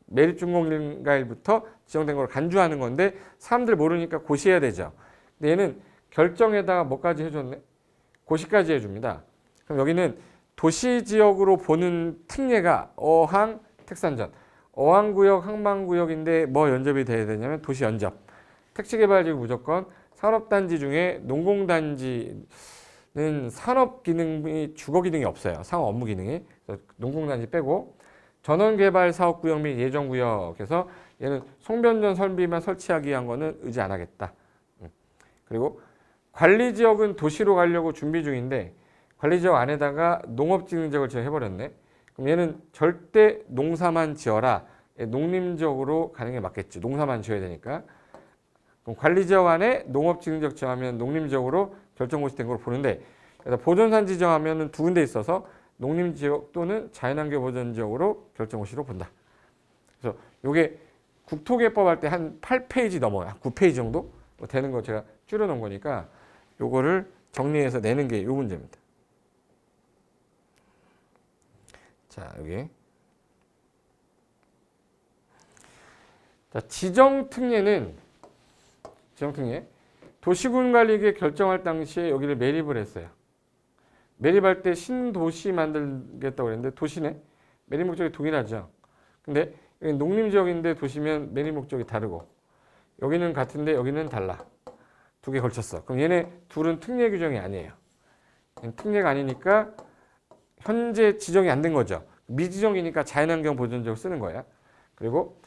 매립 준공일가일부터 지정된 걸 간주하는 건데 사람들 모르니까 고시해야 되죠. 근데 얘는 결정에다가 뭐까지 해줬네? 고시까지 해줍니다. 그럼 여기는 도시지역으로 보는 특례가 어항, 특산전. 어항구역, 항만구역인데 뭐 연접이 돼야 되냐면 도시연접. 택지개발지구 무조건. 산업단지 중에 농공단지는 산업기능이 주거기능이 없어요. 상업 업무기능이. 농공단지 빼고. 전원개발사업구역 및 예정구역에서 얘는 송변전 설비만 설치하기 위한 거는 의지 안 하겠다. 그리고 관리지역은 도시로 가려고 준비 중인데 관리지역 안에다가 농업진흥지역을 지정해버렸네. 그럼 얘는 절대 농사만 지어라. 농림지역으로 가는 게 맞겠지. 농사만 지어야 되니까. 그럼 관리지역 안에 농업진흥지역 지정하면 농림지역으로 결정고시 된 걸로 보는데 보존산 지정하면 두 군데 있어서 농림지역 또는 자연환경 보존지역으로 결정고시로 본다. 그래서 이게 국토개법 할 때 한 8페이지 넘어요. 9페이지 정도 되는 거 제가 줄여놓은 거니까 요거를 정리해서 내는 게 요 문제입니다. 자, 여기. 자, 지정특례는 도시군관리계획 결정할 당시에 여기를 매립을 했어요. 매립할 때 신도시 만들겠다고 그랬는데 도시네. 매립 목적이 동일하죠. 근데 여기 농림지역인데 도시면 매립 목적이 다르고 여기는 같은데 여기는 달라. 두 개 걸쳤어. 그럼 얘네 둘은 특례 규정이 아니에요. 특례가 아니니까 현재 지정이 안 된 거죠. 미지정이니까 자연환경 보존지역 쓰는 거야. 그리고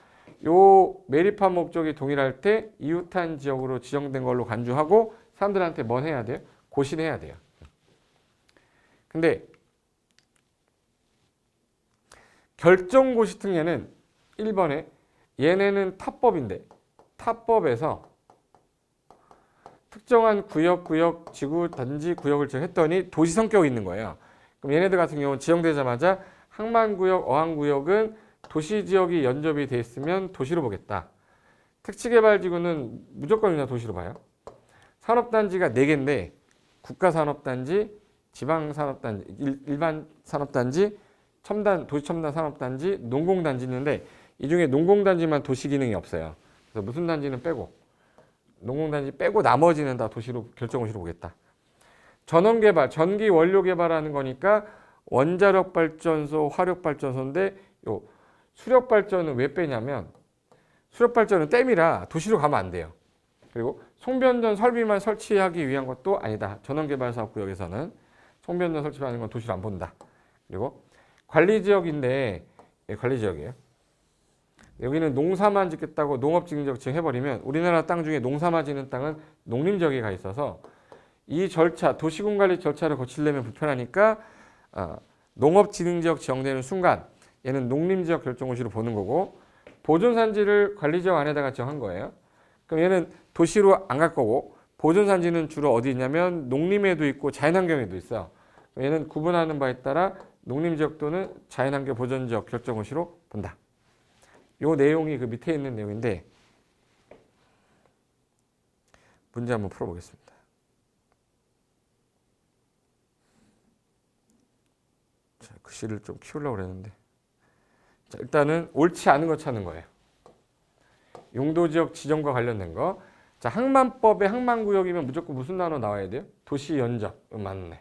요 매립한 목적이 동일할 때 이웃한 지역으로 지정된 걸로 간주하고 사람들한테 뭘 해야 돼요? 고시를 해야 돼요. 근데 결정고시 특례는 1번에 얘네는 타법인데 타법에서 특정한 구역, 지구, 단지, 구역을 지정했더니 도시 성격이 있는 거예요. 그럼 얘네들 같은 경우는 지정되자마자 항만구역, 어항구역은 도시지역이 연접이 돼 있으면 도시로 보겠다. 택지개발지구는 무조건 그냥 도시로 봐요. 산업단지가 4개인데 국가산업단지, 지방산업단지, 일반 산업단지, 도시첨단 산업단지, 농공단지 있는데 이 중에 농공단지만 도시 기능이 없어요. 그래서 무슨 단지는 빼고 농공단지 빼고 나머지는 다 도시로 결정호시로 보겠다. 전원개발, 전기 원료 개발하는 거니까 원자력 발전소, 화력 발전소인데 요 수력 발전은 왜 빼냐면 수력 발전은 댐이라 도시로 가면 안 돼요. 그리고 송변전 설비만 설치하기 위한 것도 아니다. 전원개발사업구역에서는 송변전 설치하는 건 도시로 안 본다. 그리고 관리지역인데 관리지역이에요. 여기는 농사만 짓겠다고 농업진흥지역 지정해버리면 우리나라 땅 중에 농사만 짓는 땅은 농림지역에 가 있어서 이 절차, 도시군관리 절차를 거치려면 불편하니까 농업진흥지역 지정되는 순간 얘는 농림지역 결정호시로 보는 거고 보존산지를 관리지역 안에다가 지정한 거예요. 그럼 얘는 도시로 안 갈 거고 보존산지는 주로 어디 있냐면 농림에도 있고 자연환경에도 있어요. 얘는 구분하는 바에 따라 농림지역 또는 자연환경 보존지역 결정호시로 본다. 요 내용이 그 밑에 있는 내용인데 문제 한번 풀어보겠습니다. 자, 글씨를 좀 키우려고 그랬는데 자, 일단은 옳지 않은 거 찾는 거예요. 용도지역 지정과 관련된 거. 자, 항만법의 항만구역이면 무조건 무슨 단어 나와야 돼요? 도시연적. 맞네.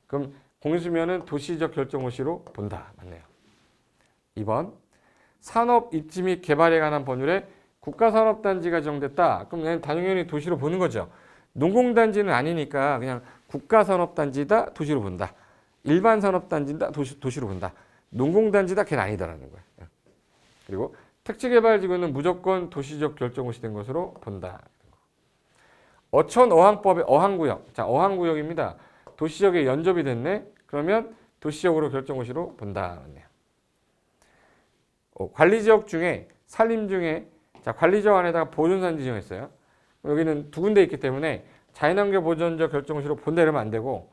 그럼 공수면은 도시적 결정호시로 본다. 맞네요. 2번. 산업 입지 및 개발에 관한 법률에 국가산업단지가 지정됐다. 그럼 얘는 당연히 도시로 보는 거죠. 농공단지는 아니니까 그냥 국가산업단지다. 도시로 본다. 일반산업단지다. 도시로 본다. 농공단지다. 걔는 아니다라는 거예요. 그리고 택지개발지구는 무조건 도시적 결정호시 된 것으로 본다. 어촌어항법의 어항구역. 자, 어항구역입니다. 도시적에 연접이 됐네. 그러면 도시적으로 결정호시로 본다. 맞네요. 관리지역 중에 산림 중에 자, 관리지역 안에다가 보존산 지정했어요. 여기는 두 군데 있기 때문에 자연환경 보존지역 결정호시로 본다 이러면 안 되고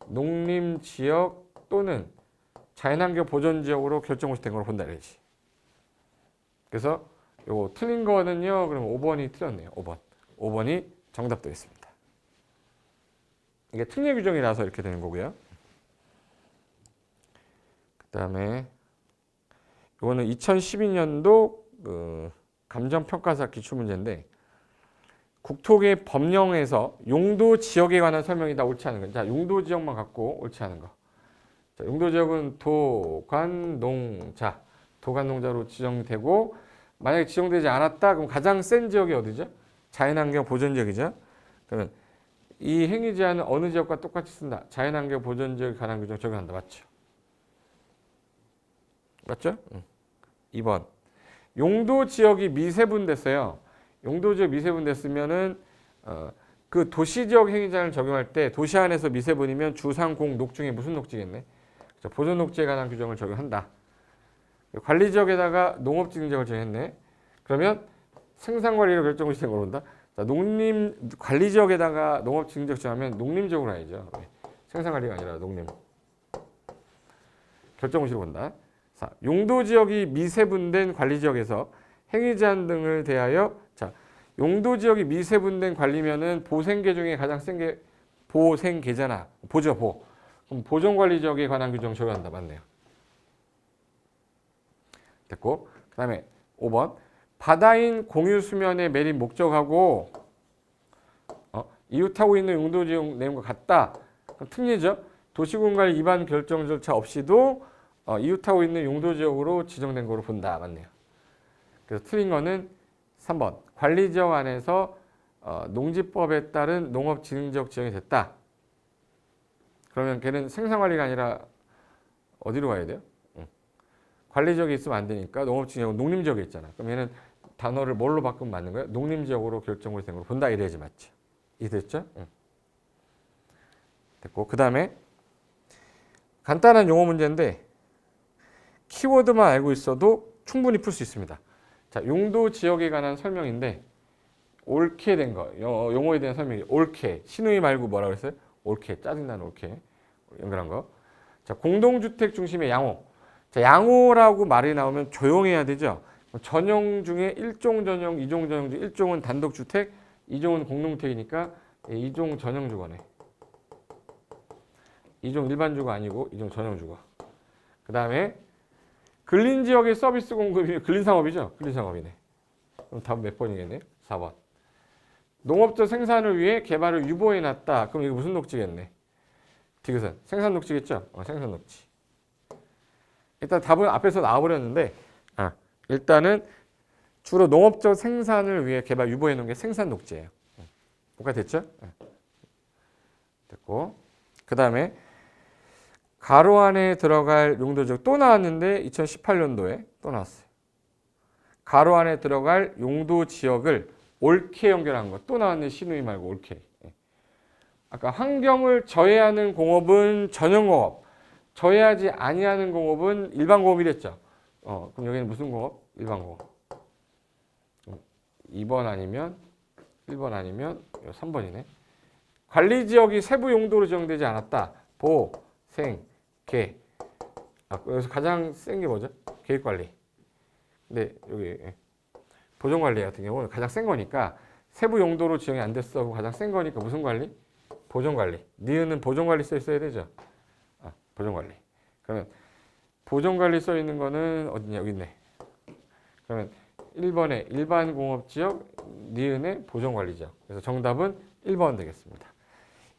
농림지역 또는 자연환경 보존지역으로 결정호시 된 걸로 본다 이러지. 그래서 요거 틀린 거는요. 그럼 5번이 틀렸네요. 5번. 5번이 정답 되겠습니다. 이게 특례 규정이라서 이렇게 되는 거고요. 그다음에 이거는 2012년도 감정평가사 기출문제인데 국토계 법령에서 용도 지역에 관한 설명이 다 옳지 않은 거. 자, 용도 지역만 갖고 옳지 않은 거. 자, 용도 지역은 도관농자, 도관농자로 지정되고 만약에 지정되지 않았다 그럼 가장 센 지역이 어디죠? 자연환경 보존지역이죠. 그러면 이 행위 제한은 어느 지역과 똑같이 쓴다. 자연환경 보존지역에 관한 규정 적용한다. 맞죠? 맞죠? 2번. 용도 지역이 미세분됐어요. 용도 지역 미세분됐으면은 그 도시 지역 행위 제한을 적용할 때 도시 안에서 미세분이면 주상, 공, 녹 중에 무슨 녹지겠네? 보존 녹지에 관한 규정을 적용한다. 관리 지역에다가 농업진흥 지역을 정했네. 그러면 생산관리로 결정호시 된 걸로 본다. 자, 농림 관리 지역에다가 농업진흥 지역 정하면 농림 지역으로 가야죠. 생산관리가 아니라 농림. 결정호시로 본다. 자, 용도 지역이 미세분된 관리 지역에서 행위 제한 등을 대하여 자, 용도 지역이 미세분된 관리면은 보생계 중에 가장 센 게 보생계잖아. 보죠, 보. 그럼 보존관리 지역에 관한 규정 적용한다. 맞네요. 됐고. 그다음에 5번. 바다인 공유 수면의 매립 목적하고 이웃하고 있는 용도 지역 내용과 같다. 그럼 특례죠. 도시군관리 위반 결정 절차 없이도 이웃하고 있는 용도 지역으로 지정된 거로 본다. 맞네요. 그래서 틀린 거는 3번. 관리 지역 안에서 농지법에 따른 농업진흥지역 지정이 됐다. 그러면 걔는 생산관리가 아니라 어디로 가야 돼요? 관리 지역에 있으면 안 되니까 농업진흥지역은 농림지역에 있잖아. 그럼 얘는 단어를 뭘로 바꾸면 맞는 거예요? 농림지역으로 결정을 된 걸로 본다 이래야지 맞지. 이해됐죠? 됐고 그 다음에 간단한 용어 문제인데 키워드만 알고 있어도 충분히 풀 수 있습니다. 자, 용도 지역에 관한 설명인데 옳게 된 거, 용어에 대한 설명이 옳게, 신우이 말고 뭐라고 했어요? 옳게, 짜증나는 옳게 연결한 거. 자, 공동주택 중심의 양호. 자, 양호라고 말이 나오면 조용해야 되죠. 전용 중에 1종 전용, 2종 전용 중 1종은 단독주택, 2종은 공동주택이니까 2종 전용주거네. 2종 일반주거 아니고 2종 전용주거. 그 다음에 근린지역의 서비스 공급이 근린상업이죠. 근린상업이네. 그럼 답은 몇 번이겠네? 4번. 농업적 생산을 위해 개발을 유보해 놨다. 그럼 이게 무슨 녹지겠네? 디귿은 생산 녹지겠죠? 생산 녹지. 일단 답은 앞에서 나와버렸는데 일단은 주로 농업적 생산을 위해 개발 유보해 놓은 게 생산 녹지예요. 뭐가 됐죠? 됐고 그 다음에 가로 안에 들어갈 용도지역 또 나왔는데 2018년도에 또 나왔어요. 가로 안에 들어갈 용도 지역을 옳게 연결한 거 또 나왔네. 시누이 말고 옳게. 아까 환경을 저해하는 공업은 전형공업, 저해하지 아니하는 공업은 일반공업이랬죠. 그럼 여기는 무슨 공업? 일반공업. 2번 아니면 1번 아니면 3번이네. 관리지역이 세부 용도로 지정되지 않았다. 보, 생, 계. 여기서 가장 센 게 뭐죠? 계획관리. 근데 여기 보존관리 같은 경우는 가장 센 거니까 세부 용도로 지정이 안 됐어. 가장 센 거니까 무슨 관리? 보존관리. 니은은 보존관리 써 있어야 되죠. 보존관리. 그러면 보존관리 써 있는 거는 어디냐? 여기 있네. 그러면 1번에 일반공업지역, 니은의 보존관리지역. 그래서 정답은 1번 되겠습니다.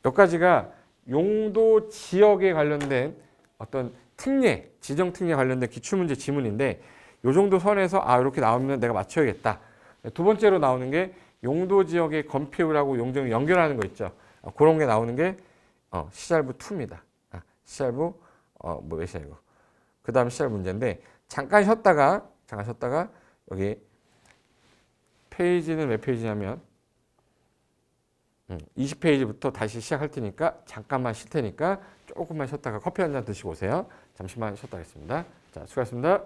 여기까지가 용도 지역에 관련된 어떤 특례, 지정 특례 관련된 기출문제 지문인데 이 정도 선에서 이렇게 나오면 내가 맞춰야겠다. 두 번째로 나오는 게 용도 지역의 건폐율하고 용적을 연결하는 거 있죠. 그런 게 나오는 게 시잘부 2입니다. 시잘부 몇 시알고. 그 다음 시잘 문제인데 잠깐 쉬었다가 여기 페이지는 몇 페이지냐면 20페이지부터 다시 시작할 테니까 잠깐만 쉴 테니까 조금만 쉬었다가 커피 한 잔 드시고 오세요. 잠시만 쉬었다 하겠습니다. 자, 수고하셨습니다.